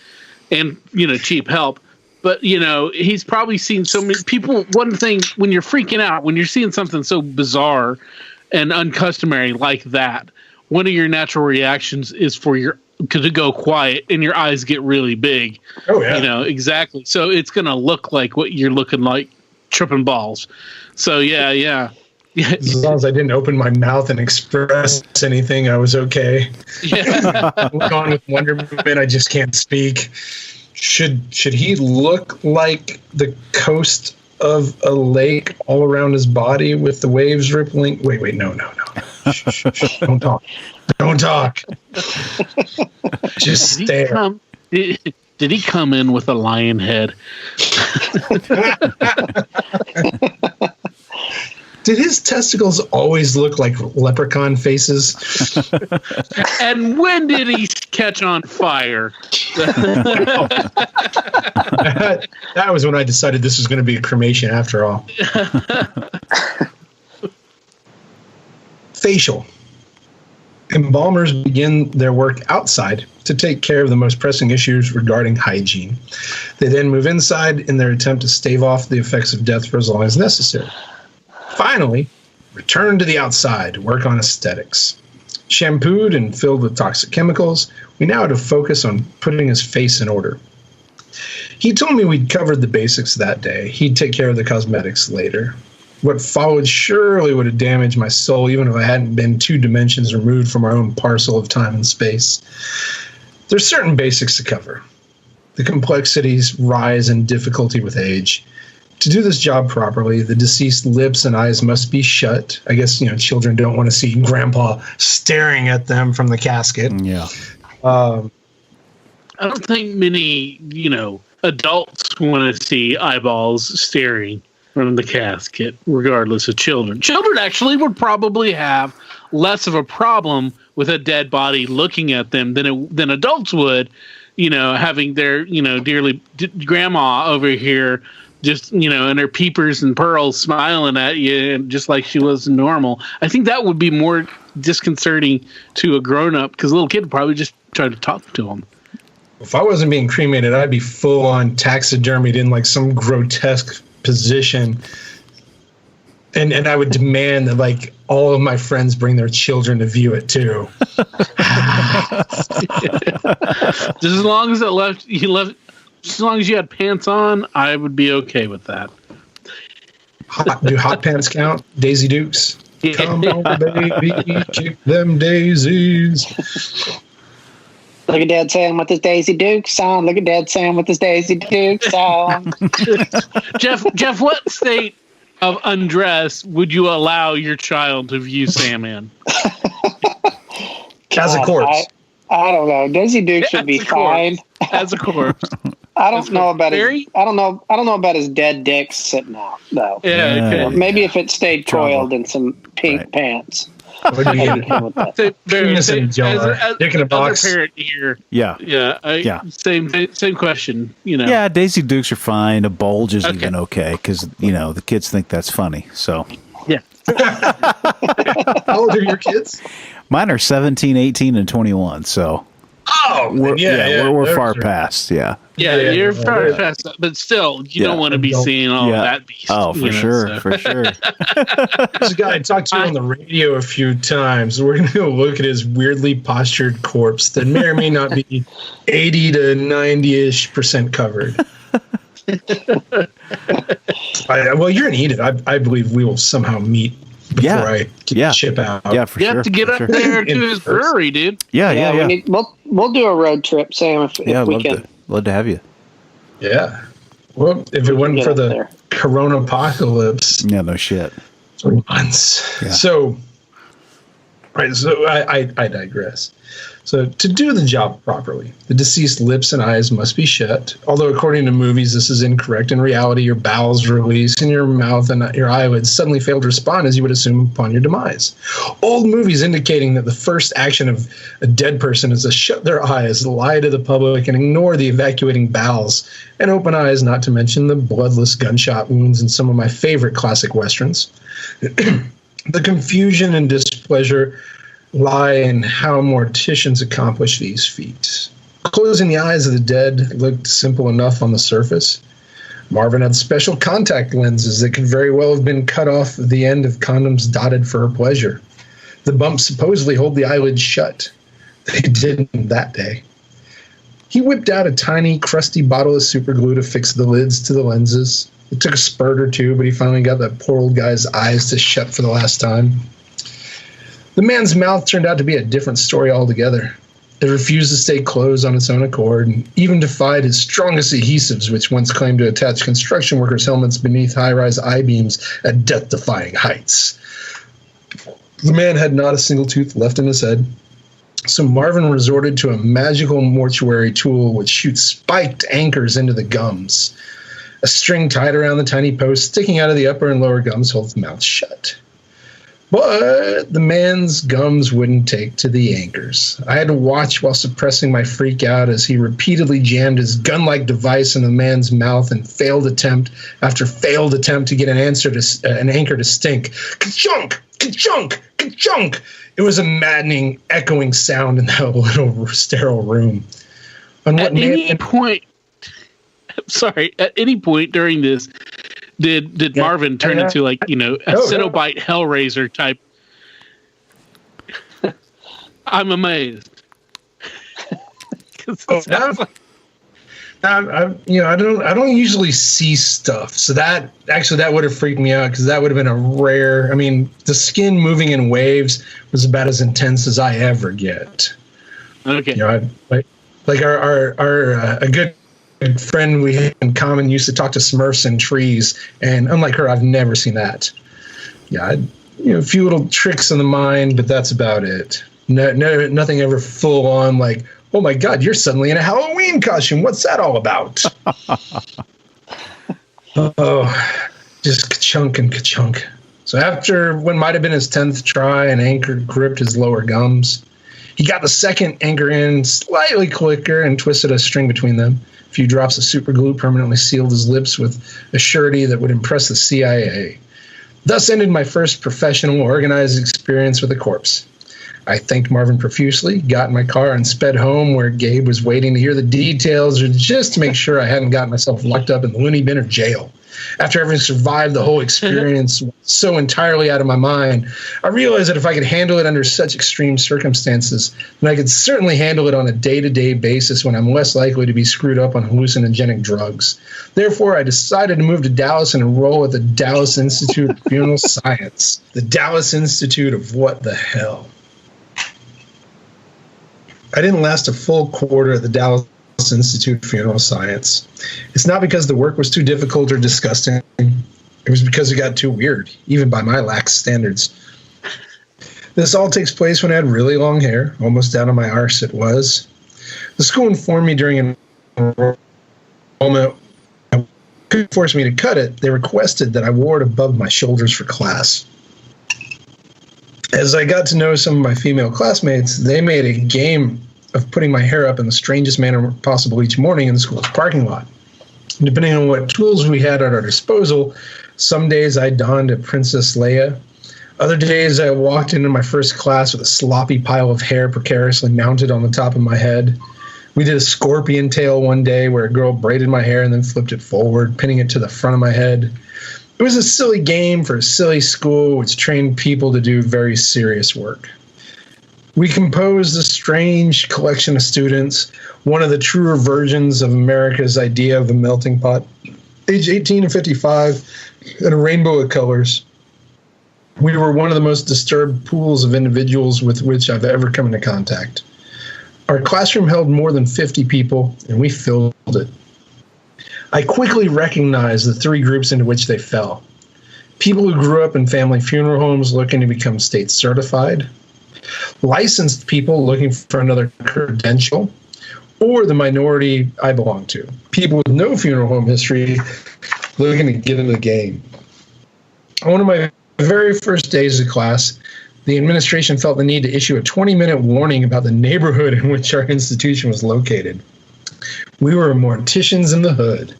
and, cheap help. But, he's probably seen so many people. One thing, when you're freaking out, when you're seeing something so bizarre and uncustomary like that, one of your natural reactions is to go quiet and your eyes get really big. Oh, yeah. Exactly. So it's going to look like what you're looking like, tripping balls. So, yeah. As long as I didn't open my mouth and express anything, I was okay. Yeah. Gone with Wonder Woman, I just can't speak. Should he look like the coast of a lake all around his body with the waves rippling? Wait, no. Shh. Don't talk. Just stare. Did he come in with a lion head? Did his testicles always look like leprechaun faces? And when did he catch on fire? That was when I decided this was going to be a cremation after all. Facial. Embalmers begin their work outside to take care of the most pressing issues regarding hygiene. They then move inside in their attempt to stave off the effects of death for as long as necessary. Finally, return to the outside to work on aesthetics. Shampooed and filled with toxic chemicals, we now had to focus on putting his face in order. He told me we'd covered the basics that day. He'd take care of the cosmetics later. What followed surely would have damaged my soul, even if I hadn't been 2 dimensions removed from our own parcel of time and space. There's certain basics to cover. The complexities rise in difficulty with age. To do this job properly, the deceased lips and eyes must be shut. I guess, children don't want to see grandpa staring at them from the casket. Yeah. I don't think many, adults want to see eyeballs staring from the casket, regardless of children. Children actually would probably have less of a problem with a dead body looking at them than adults would, having their, dearly grandma over here just, in her peepers and pearls smiling at you, and just like she was normal. I think that would be more disconcerting to a grown-up, because a little kid would probably just try to talk to them. If I wasn't being cremated, I'd be full-on taxidermied in like some grotesque position. And I would demand that like all of my friends bring their children to view it too. Just as long as as long as you had pants on, I would be okay with that. Do hot pants count? Daisy Dukes. Come on, baby, kick them daisies. Look at Dad Sam with his Daisy Dukes on. Look at Dad Sam with his Daisy Dukes on. Jeff, what state of undress would you allow your child to view Sam in? As a corpse. I don't know. Daisy Dukes should be fine. As a corpse. I don't know about his dead dick sitting out though. Yeah, okay. Maybe if it stayed coiled in some pink pants. Dick in a box. Parent here. Yeah. Same question. Yeah, Daisy Dukes are fine. A bulge is even okay because the kids think that's funny. So yeah. How old are your kids? Mine are 17, 18, and 21. So we're far past. Yeah, you're far past that, but still, you don't want to be seeing all of that beast. Oh, for sure. There's a guy I talked to on the radio a few times. We're going to go look at his weirdly postured corpse that may or may not be 80 to 90-ish% covered. Well, you're going to eat it. I believe we will somehow meet before I get the chip out. Yeah, for you sure. have to get up there to his brewery, dude. Yeah. We'll do a road trip, Sam, if we can. Love to have you. Yeah. Well, if it wasn't for the Corona apocalypse. Yeah, no shit. Months. Yeah. So I digress. So to do the job properly, the deceased lips and eyes must be shut. Although according to movies, this is incorrect. In reality, your bowels release and your mouth and your eyelids suddenly fail to respond as you would assume upon your demise. Old movies indicating that the first action of a dead person is to shut their eyes, lie to the public, and ignore the evacuating bowels and open eyes, not to mention the bloodless gunshot wounds in some of my favorite classic westerns. The confusion and displeasure lie in how morticians accomplish these feats. Closing the eyes of the dead looked simple enough on the surface. Marvin had special contact lenses that could very well have been cut off at the end of condoms dotted for her pleasure. The bumps supposedly hold the eyelids shut. They didn't that day. He whipped out a tiny, crusty bottle of super glue to fix the lids to the lenses. It took a spurt or two, but he finally got that poor old guy's eyes to shut for the last time. The man's mouth turned out to be a different story altogether. It refused to stay closed on its own accord and even defied his strongest adhesives, which once claimed to attach construction workers' helmets beneath high-rise I-beams at death-defying heights. The man had not a single tooth left in his head, so Marvin resorted to a magical mortuary tool which shoots spiked anchors into the gums. A string tied around the tiny post sticking out of the upper and lower gums holds the mouth shut. But the man's gums wouldn't take to the anchors. I had to watch while suppressing my freak out as he repeatedly jammed his gun-like device in the man's mouth in failed attempt after failed attempt to get an anchor to stink. Ka-chunk! Ka-chunk! Ka-chunk! It was a maddening, echoing sound in that little sterile room. At any point during this, Did Marvin turn into a Cenobite Hellraiser type? I'm amazed. I don't usually see stuff, so that would have freaked me out because that would have been a rare. I mean, the skin moving in waves was about as intense as I ever get. Okay, a good friend we had in common used to talk to Smurfs and trees, and unlike her, I've never seen that. Yeah, a few little tricks in the mind, but that's about it. No, nothing ever full on like, oh my God, you're suddenly in a Halloween costume. What's that all about? Oh, just ka-chunk and ka-chunk. So after what might have been his 10th try, an anchor gripped his lower gums. He got the second anchor in slightly quicker and twisted a string between them. A few drops of super glue permanently sealed his lips with a surety that would impress the CIA. Thus ended my first professional organized experience with a corpse. I thanked Marvin profusely, got in my car, and sped home where Gabe was waiting to hear the details or just to make sure I hadn't gotten myself locked up in the loony bin or jail. After having survived the whole experience so entirely out of my mind, I realized that if I could handle it under such extreme circumstances, then I could certainly handle it on a day-to-day basis when I'm less likely to be screwed up on hallucinogenic drugs. Therefore, I decided to move to Dallas and enroll at the Dallas Institute of Funeral Science. The Dallas Institute of what the hell? I didn't last a full quarter at the Dallas Institute of Funeral Science. It's not because the work was too difficult or disgusting. It was because it got too weird, even by my lax standards. This all takes place when I had really long hair, almost down on my arse it was. The school informed me during enrollment they couldn't force me to cut it. They requested that I wore it above my shoulders for class. As I got to know some of my female classmates, they made a game of putting my hair up in the strangest manner possible each morning in the school's parking lot. Depending on what tools we had at our disposal, some days I donned a Princess Leia. Other days I walked into my first class with a sloppy pile of hair precariously mounted on the top of my head. We did a scorpion tail one day where a girl braided my hair and then flipped it forward, pinning it to the front of my head. It was a silly game for a silly school which trained people to do very serious work. We composed a strange collection of students, one of the truer versions of America's idea of a melting pot, age 18 and 55, and a rainbow of colors. We were one of the most disturbed pools of individuals with which I've ever come into contact. Our classroom held more than 50 people, and we filled it. I quickly recognized the three groups into which they fell. People who grew up in family funeral homes looking to become state certified, licensed people looking for another credential, or the minority I belong to, people with no funeral home history looking to get into the game. On one of my very first days of class, the administration felt the need to issue a 20-minute warning about the neighborhood in which our institution was located. We were morticians in the hood.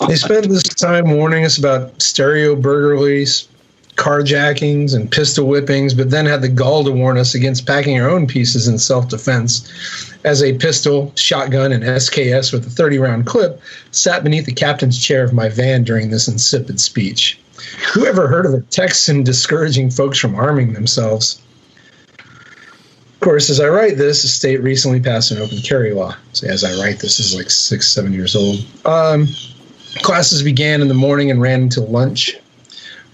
They spent this time warning us about stereo burglaries, carjackings, and pistol whippings, but then had the gall to warn us against packing our own pieces in self-defense, as a pistol, shotgun, and SKS with a 30-round clip sat beneath the captain's chair of my van during this insipid speech. Who ever heard of a Texan discouraging folks from arming themselves? Of course, as I write this, the state recently passed an open carry law. So as I write this, is like 6-7 years old. Classes began in the morning and ran until lunch.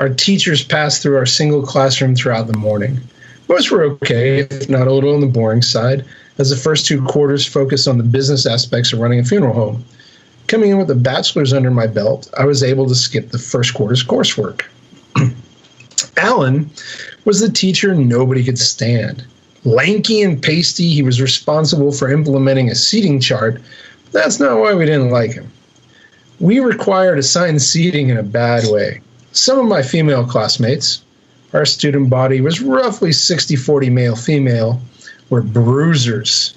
Our teachers passed through our single classroom throughout the morning. Most were okay, if not a little on the boring side, as the first 2 quarters focused on the business aspects of running a funeral home. Coming in with a bachelor's under my belt, I was able to skip the first quarter's coursework. Alan was the teacher nobody could stand. Lanky and pasty, he was responsible for implementing a seating chart. That's not why we didn't like him. We required assigned seating in a bad way. Some of my female classmates, our student body was roughly 60-40 male-female, were bruisers.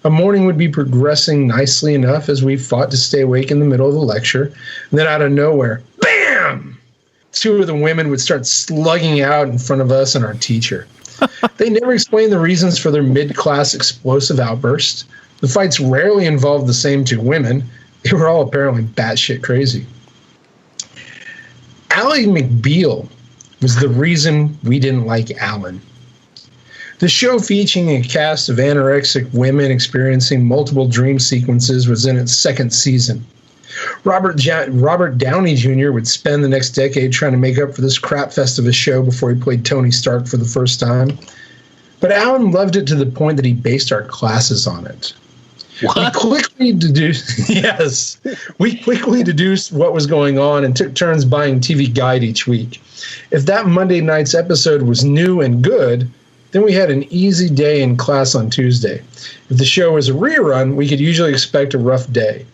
A morning would be progressing nicely enough as we fought to stay awake in the middle of the lecture, and then out of nowhere, bam! 2 of the women would start slugging out in front of us and our teacher. They never explained the reasons for their mid-class explosive outburst. The fights rarely involved the same 2 women. They were all apparently batshit crazy. Allie McBeal was the reason we didn't like Alan. The show featuring a cast of anorexic women experiencing multiple dream sequences was in its 2nd season. Robert Downey Jr. would spend the next decade trying to make up for this crap fest of a show before he played Tony Stark for the first time. But Alan loved it to the point that he based our classes on it. What? We quickly deduced what was going on and took turns buying TV Guide each week. If that Monday night's episode was new and good, then we had an easy day in class on Tuesday. If the show was a rerun, we could usually expect a rough day.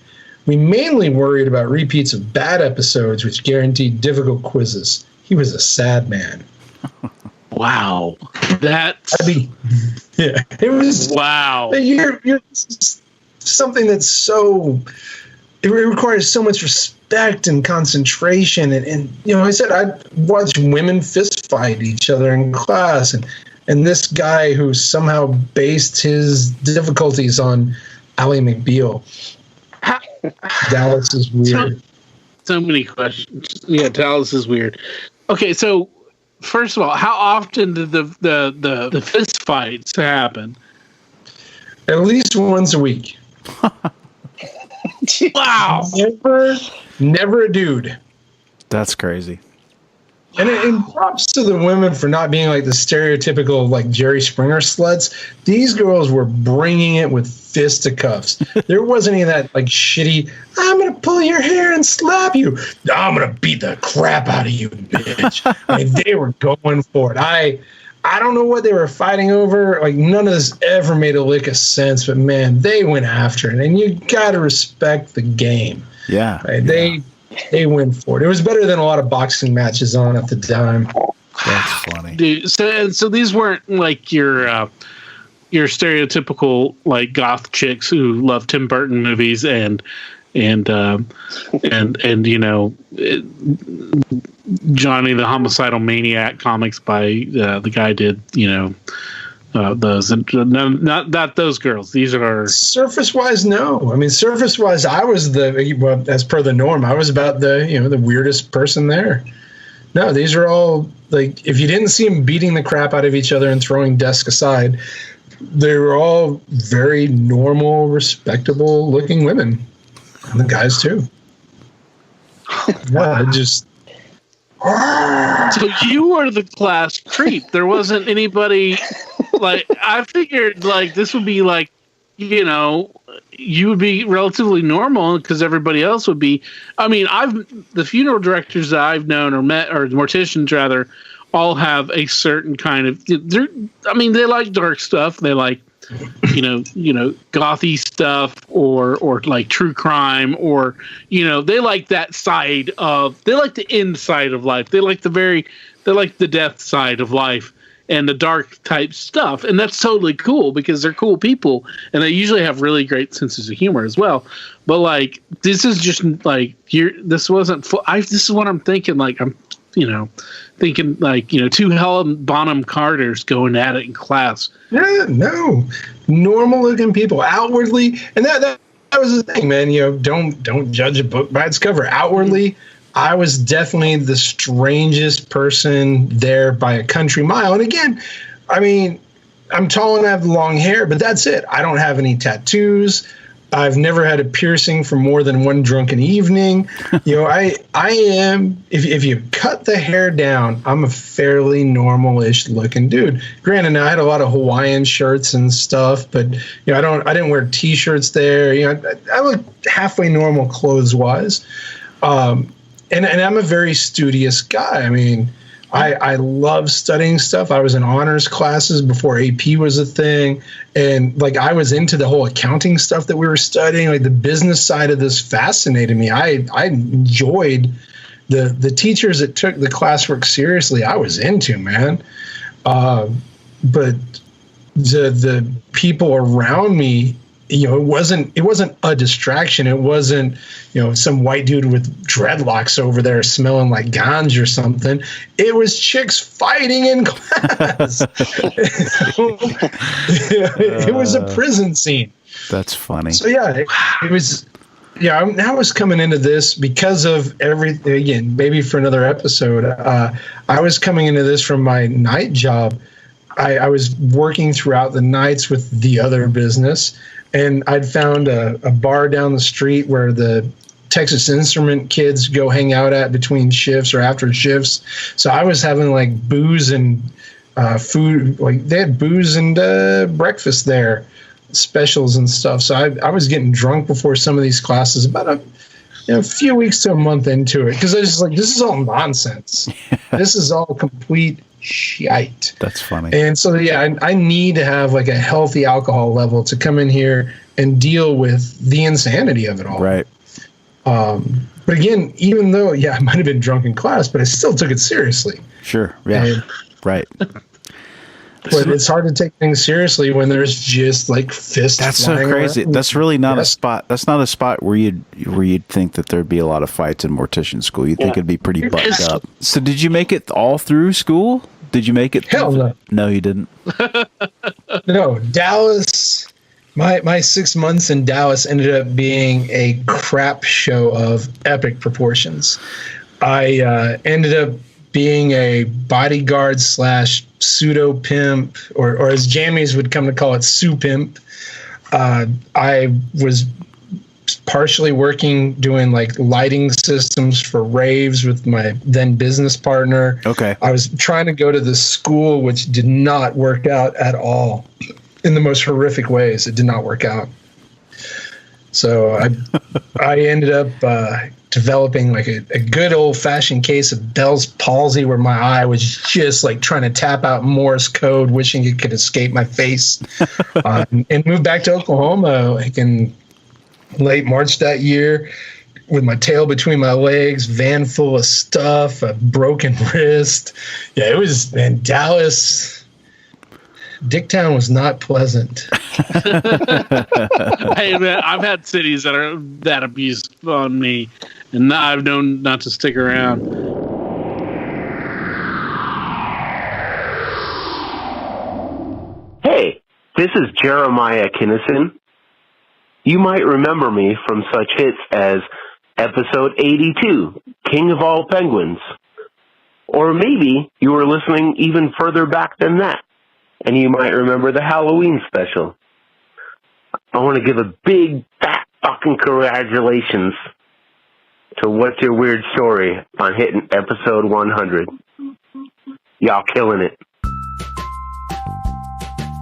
We mainly worried about repeats of bad episodes, which guaranteed difficult quizzes. He was a sad man. Wow. That's... yeah. It was... Wow. You're something that's so... It requires so much respect and concentration. And I said I'd watch women fist fight each other in class. And this guy who somehow based his difficulties on Ally McBeal. Dallas is weird. So many questions. Yeah, Dallas is weird. Okay, so first of all, how often did the fist fights happen? At least once a week. Wow. Never a dude. That's crazy. And props to the women for not being like the stereotypical like Jerry Springer sluts. These girls were bringing it with fisticuffs. There wasn't any of that like shitty, I'm going to pull your hair and slap you. I'm going to beat the crap out of you, bitch. Like, they were going for it. I don't know what they were fighting over. Like, none of this ever made a lick of sense, but man, they went after it. And you got to respect the game. Yeah. Right? They went for it. It was better than a lot of boxing matches on at the time. That's funny. Dude, so these weren't like your stereotypical like goth chicks who love Tim Burton movies and Johnny the Homicidal Maniac comics by the guy did those, and not those girls. These are surface wise. No, I mean surface wise, I was as per the norm. I was about the weirdest person there. No, these are all like, if you didn't see them beating the crap out of each other and throwing desks aside, they were all very normal, respectable looking women, and the guys too. Yeah, just. So you were the class creep. There wasn't anybody like, I figured like this would be like, you would be relatively normal because everybody else would be. I mean, the funeral directors that I've known or met, or morticians rather, all have a certain kind of. They like dark stuff. They like, gothy stuff or like true crime, or they like that side of. They like the inside of life. They like the death side of life and the dark type stuff, and that's totally cool because they're cool people, and they usually have really great senses of humor as well. But like, this is just like this wasn't. This is what I'm thinking. Like I'm, thinking like two Helen Bonham Carters going at it in class. Yeah, no, normal looking people outwardly, and that was the thing, man. Don't judge a book by its cover. Outwardly, I was definitely the strangest person there by a country mile. And again, I mean, I'm tall and I have long hair, but that's it. I don't have any tattoos. I've never had a piercing for more than one drunken evening. I am, if you cut the hair down, I'm a fairly normal-ish looking dude. Granted, I had a lot of Hawaiian shirts and stuff, but I didn't wear T-shirts there. I look halfway normal clothes-wise. And I'm a very studious guy. I mean, I love studying stuff. I was in honors classes before AP was a thing. And like, I was into the whole accounting stuff that we were studying. Like, the business side of this fascinated me. I enjoyed the teachers that took the classwork seriously. I was into, man. But the people around me, it wasn't a distraction. It wasn't, some white dude with dreadlocks over there smelling like ganja or something. It was chicks fighting in class. It was a prison scene. That's funny. So yeah, it was. Yeah, I was coming into this because of everything. Again, maybe for another episode. I was coming into this from my night job. I was working throughout the nights with the other business. And I'd found a bar down the street where the Texas Instrument kids go hang out at between shifts or after shifts. So I was having like booze and food. Like, they had booze and breakfast there. specials and stuff. So I was getting drunk before some of these classes, about a few weeks to a month into it, because I was just like, this is all nonsense. This is all complete shite. That's funny. And so, yeah, I need to have like a healthy alcohol level to come in here and deal with the insanity of it all. Right. But again, even though, I might have been drunk in class, but I still took it seriously. Sure. Yeah. Right. But it's hard to take things seriously when there's just like fists. That's so crazy. Around. That's really not a spot. That's not a spot where you'd think that there'd be a lot of fights in mortician school. You'd think it'd be pretty buttoned up. So did you make it all through school? Did you make it? Hell no. No, you didn't. No, Dallas. My 6 months in Dallas ended up being a crap show of epic proportions. I ended up being a bodyguard / pseudo pimp, or as jammies would come to call it, Sue pimp. I was partially working doing like lighting systems for raves with my then business partner. Okay. I was trying to go to this school, which did not work out at all. In the most horrific ways, it did not work out. So I ended up developing like a good old-fashioned case of Bell's palsy, where my eye was just like trying to tap out Morse code, wishing it could escape my face, and moved back to Oklahoma like in late March that year with my tail between my legs, van full of stuff, a broken wrist. Yeah, it was, man, Dallas... Dicktown was not pleasant. Hey, man, I've had cities that are that abusive on me, and I've known not to stick around. Hey, this is Jeremiah Kinnison. You might remember me from such hits as episode 82, King of All Penguins. Or maybe you were listening even further back than that, and you might remember the Halloween special. I want to give a big, fat fucking congratulations to What's Your Weird Story on hitting episode 100. Y'all killing it.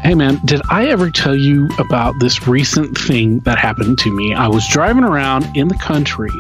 Hey man, did I ever tell you about this recent thing that happened to me? I was driving around in the country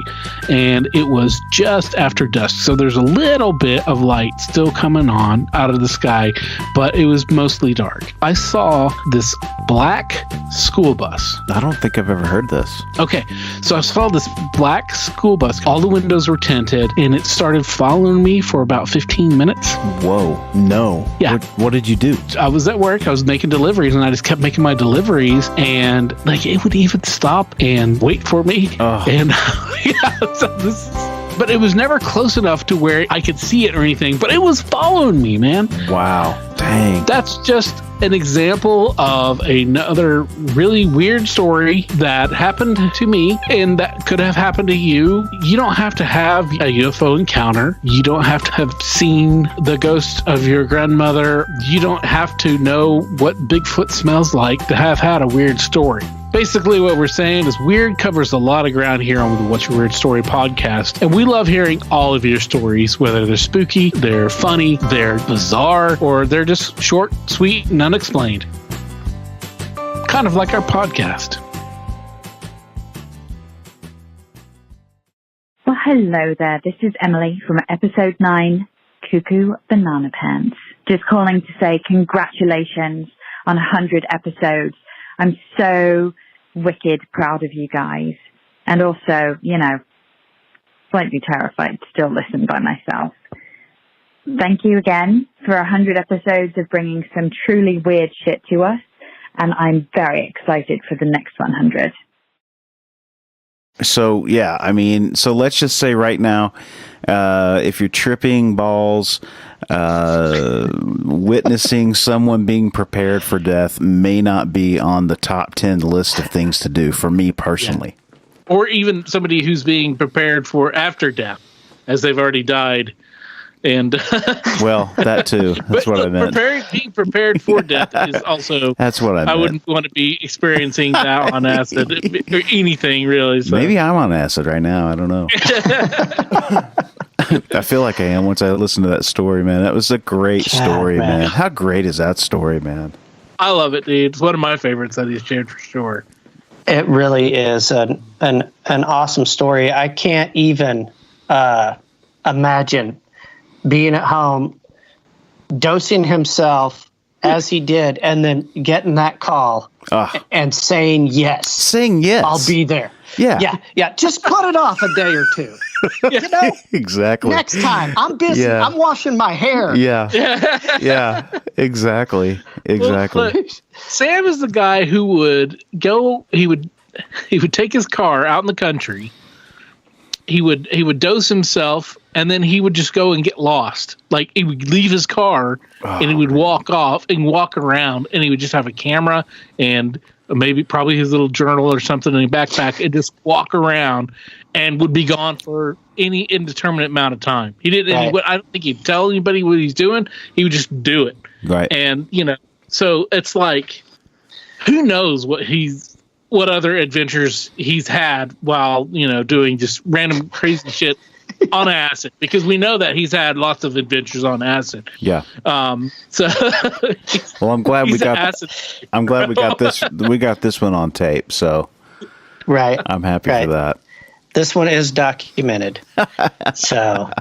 and it was just after dusk. So there's a little bit of light still coming on out of the sky, but it was mostly dark. I saw this black school bus. I don't think I've ever heard this. Okay, so I saw this black school bus. All the windows were tinted and it started following me for about 15 minutes. Whoa, no. Yeah. What did you do? I was at work. I was making deliveries and I just kept making my deliveries, and like it would even stop and wait for me. And but it was never close enough to where I could see it or anything, but it was following me, man. Wow. Dang. That's just an example of another really weird story that happened to me and that could have happened to you. You don't have to have a UFO encounter. You don't have to have seen the ghost of your grandmother. You don't have to know what Bigfoot smells like to have had a weird story. Basically, what we're saying is weird covers a lot of ground here on the What's Your Weird Story podcast. And we love hearing all of your stories, whether they're spooky, they're funny, they're bizarre, or they're just short, sweet, and unexplained. Kind of like our podcast. Well, hello there. This is Emily from episode 9, Cuckoo Banana Pants. Just calling to say congratulations on 100 episodes. I'm so wicked proud of you guys. And also, slightly terrified to still listen by myself. Thank you again for 100 episodes of bringing some truly weird shit to us. And I'm very excited for the next 100. So, yeah, so let's just say right now, if you're tripping balls, witnessing someone being prepared for death may not be on the top 10 list of things to do for me personally. Yeah. Or even somebody who's being prepared for after death, as they've already died. And well, that too. That's what I meant. Being prepared for death is also. That's what I meant. I wouldn't want to be experiencing that on acid or anything really. So. Maybe I'm on acid right now. I don't know. I feel like I am once I listen to that story, man. That was a great story, man. How great is that story, man? I love it, dude. It's one of my favorites that he's shared for sure. It really is an awesome story. I can't even imagine being at home, dosing himself as he did, and then getting that call and saying yes. Saying yes. I'll be there. Yeah. Yeah. Just put it off a day or two. You know? Exactly. Next time. I'm busy. Yeah. I'm washing my hair. Yeah. Yeah. Exactly. Well, Sam is the guy who would go. He would take his car out in the country. He would dose himself, and then he would just go and get lost. Like, he would leave his car and he would walk off and walk around, and he would just have a camera and probably his little journal or something in his backpack, and just walk around and would be gone for any indeterminate amount of time. He didn't. Right. I don't think he'd tell anybody what he's doing. He would just do it. Right. And so it's like, who knows what other adventures he's had while doing just random crazy shit on acid, because we know that he's had lots of adventures on acid. Yeah. So well, I'm glad we got this. We got this one on tape. So right. I'm happy for that. This one is documented. So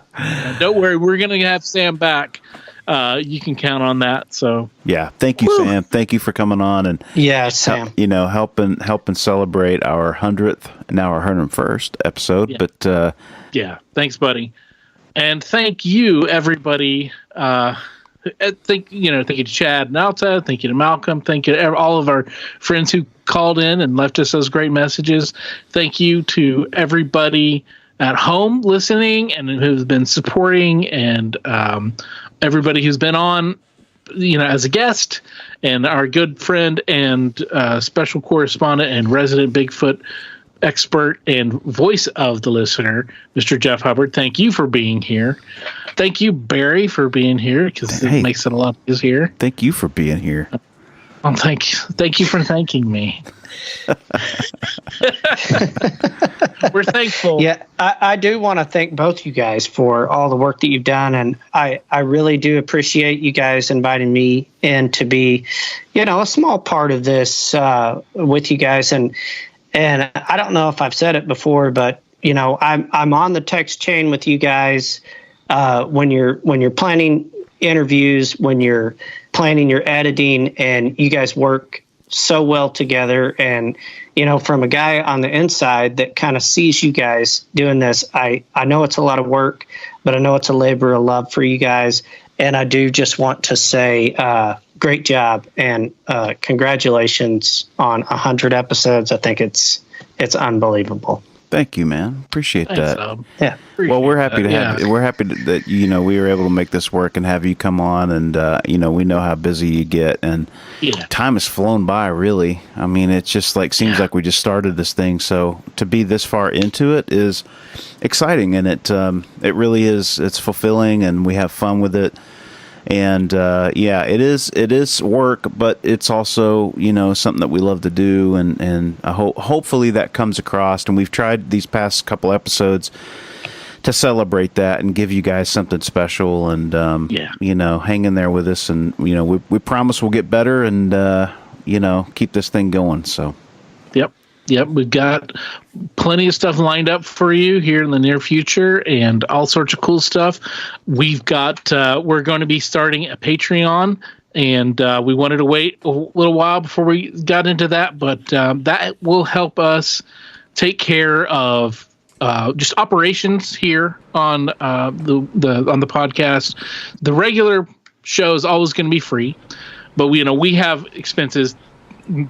don't worry, we're gonna have Sam back. You can count on that. So yeah, thank you, Sam. Thank you for coming on and Sam. Helping celebrate our 100th, now our 101st episode. Yeah. But thanks, buddy, and thank you, everybody. Thank you to Chad and Alta. Thank you to Malcolm. Thank you to all of our friends who called in and left us those great messages. Thank you to everybody at home listening and who's been supporting, and everybody who's been on, as a guest, and our good friend and special correspondent and resident Bigfoot expert and voice of the listener, Mr. Jeff Hubbard. Thank you for being here. Thank you, Barry, for being here, because it makes it a lot easier. Thank you for being here. Well, thank you for thanking me. We're thankful. Yeah, I do want to thank both you guys for all the work that you've done, and I really do appreciate you guys inviting me in to be, a small part of this with you guys. And I don't know if I've said it before, but I'm on the text chain with you guys when you're planning interviews, when you're planning your editing, and you guys work so well together. And from a guy on the inside that kind of sees you guys doing this, I know it's a lot of work, but I know it's a labor of love for you guys. And I do just want to say great job and congratulations on 100 episodes. I think it's unbelievable. Thank you, man. Appreciate that. Yeah. Well, we're happy to have. We're happy that we were able to make this work and have you come on, and we know how busy you get, and time has flown by. Really, I mean, it's just seems like we just started this thing. So to be this far into it is exciting, and it really is. It's fulfilling, and we have fun with it. And it is work, but it's also something that we love to do, and hopefully that comes across. And we've tried these past couple episodes to celebrate that and give you guys something special, and hang in there with us, and we promise we'll get better, and keep this thing going. So Yep, we've got plenty of stuff lined up for you here in the near future, and all sorts of cool stuff. We've got we're going to be starting a Patreon, and we wanted to wait a little while before we got into that, but that will help us take care of just operations here on the podcast. The regular show is always going to be free, but we have expenses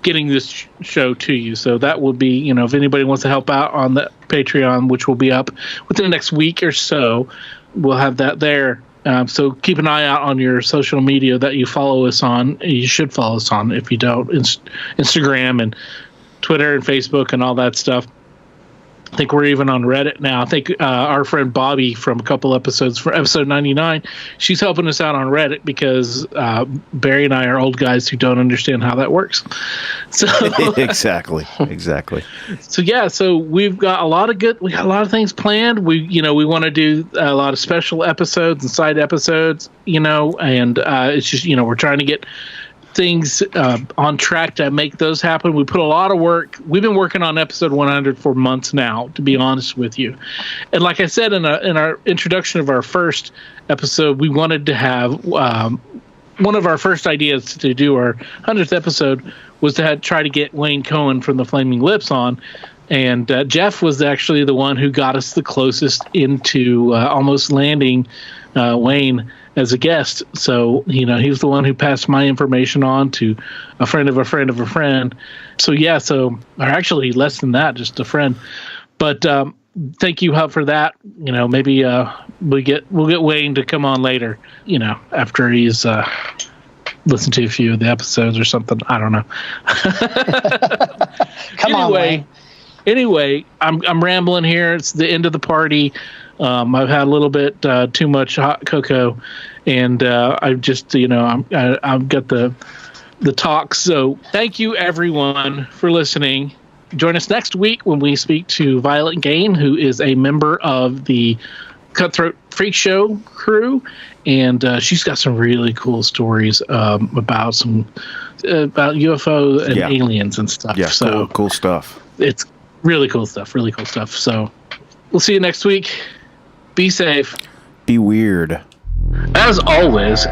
getting this show to you, so that will be if anybody wants to help out on the Patreon, which will be up within the next week or so, we'll have that there. So keep an eye out on your social media that you follow us on. You should follow us on if you don't. Instagram and Twitter and Facebook and all that stuff. I think we're even on Reddit now. I think our friend Bobby from a couple episodes, for episode 99, she's helping us out on Reddit because Barry and I are old guys who don't understand how that works. So exactly. So we've got a lot of things planned. We want to do a lot of special episodes and side episodes, and it's just we're trying to get things on track to make those happen. We put a lot of work. We've been working on episode 100 for months now, to be honest with you. And like I said in our introduction of our first episode, we wanted to have one of our first ideas to do our 100th episode was to try to get Wayne Cohen from the Flaming Lips on. And Jeff was actually the one who got us the closest into almost landing Wayne as a guest. So, he was the one who passed my information on to a friend of a friend of a friend. So, yeah, or actually less than that, just a friend. But thank you, Hub, for that. Maybe we'll get Wayne to come on later, after he's listened to a few of the episodes or something. I don't know. Come on, Wayne. Anyway, I'm rambling here. It's the end of the party. I've had a little bit too much hot cocoa, and I've just, I've got the talk. So thank you, everyone, for listening. Join us next week when we speak to Violet Gain, who is a member of the Cutthroat Freak Show crew, and she's got some really cool stories about UFO and aliens and stuff. Yeah, so cool stuff. It's really cool stuff. So we'll see you next week. Be safe. Be weird. As always,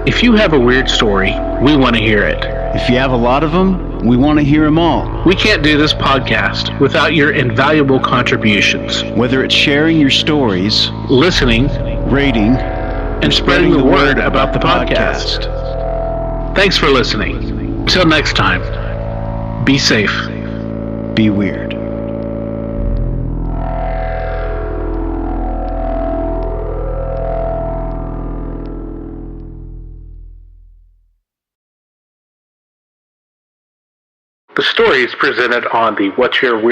if you have a weird story, we want to hear it. If you have a lot of them, we want to hear them all. We can't do this podcast without your invaluable contributions. Whether it's sharing your stories, listening, rating, and spreading the word about the podcast. Thanks for listening. Till next time, be safe. Be weird. The stories presented on the What's Your Weird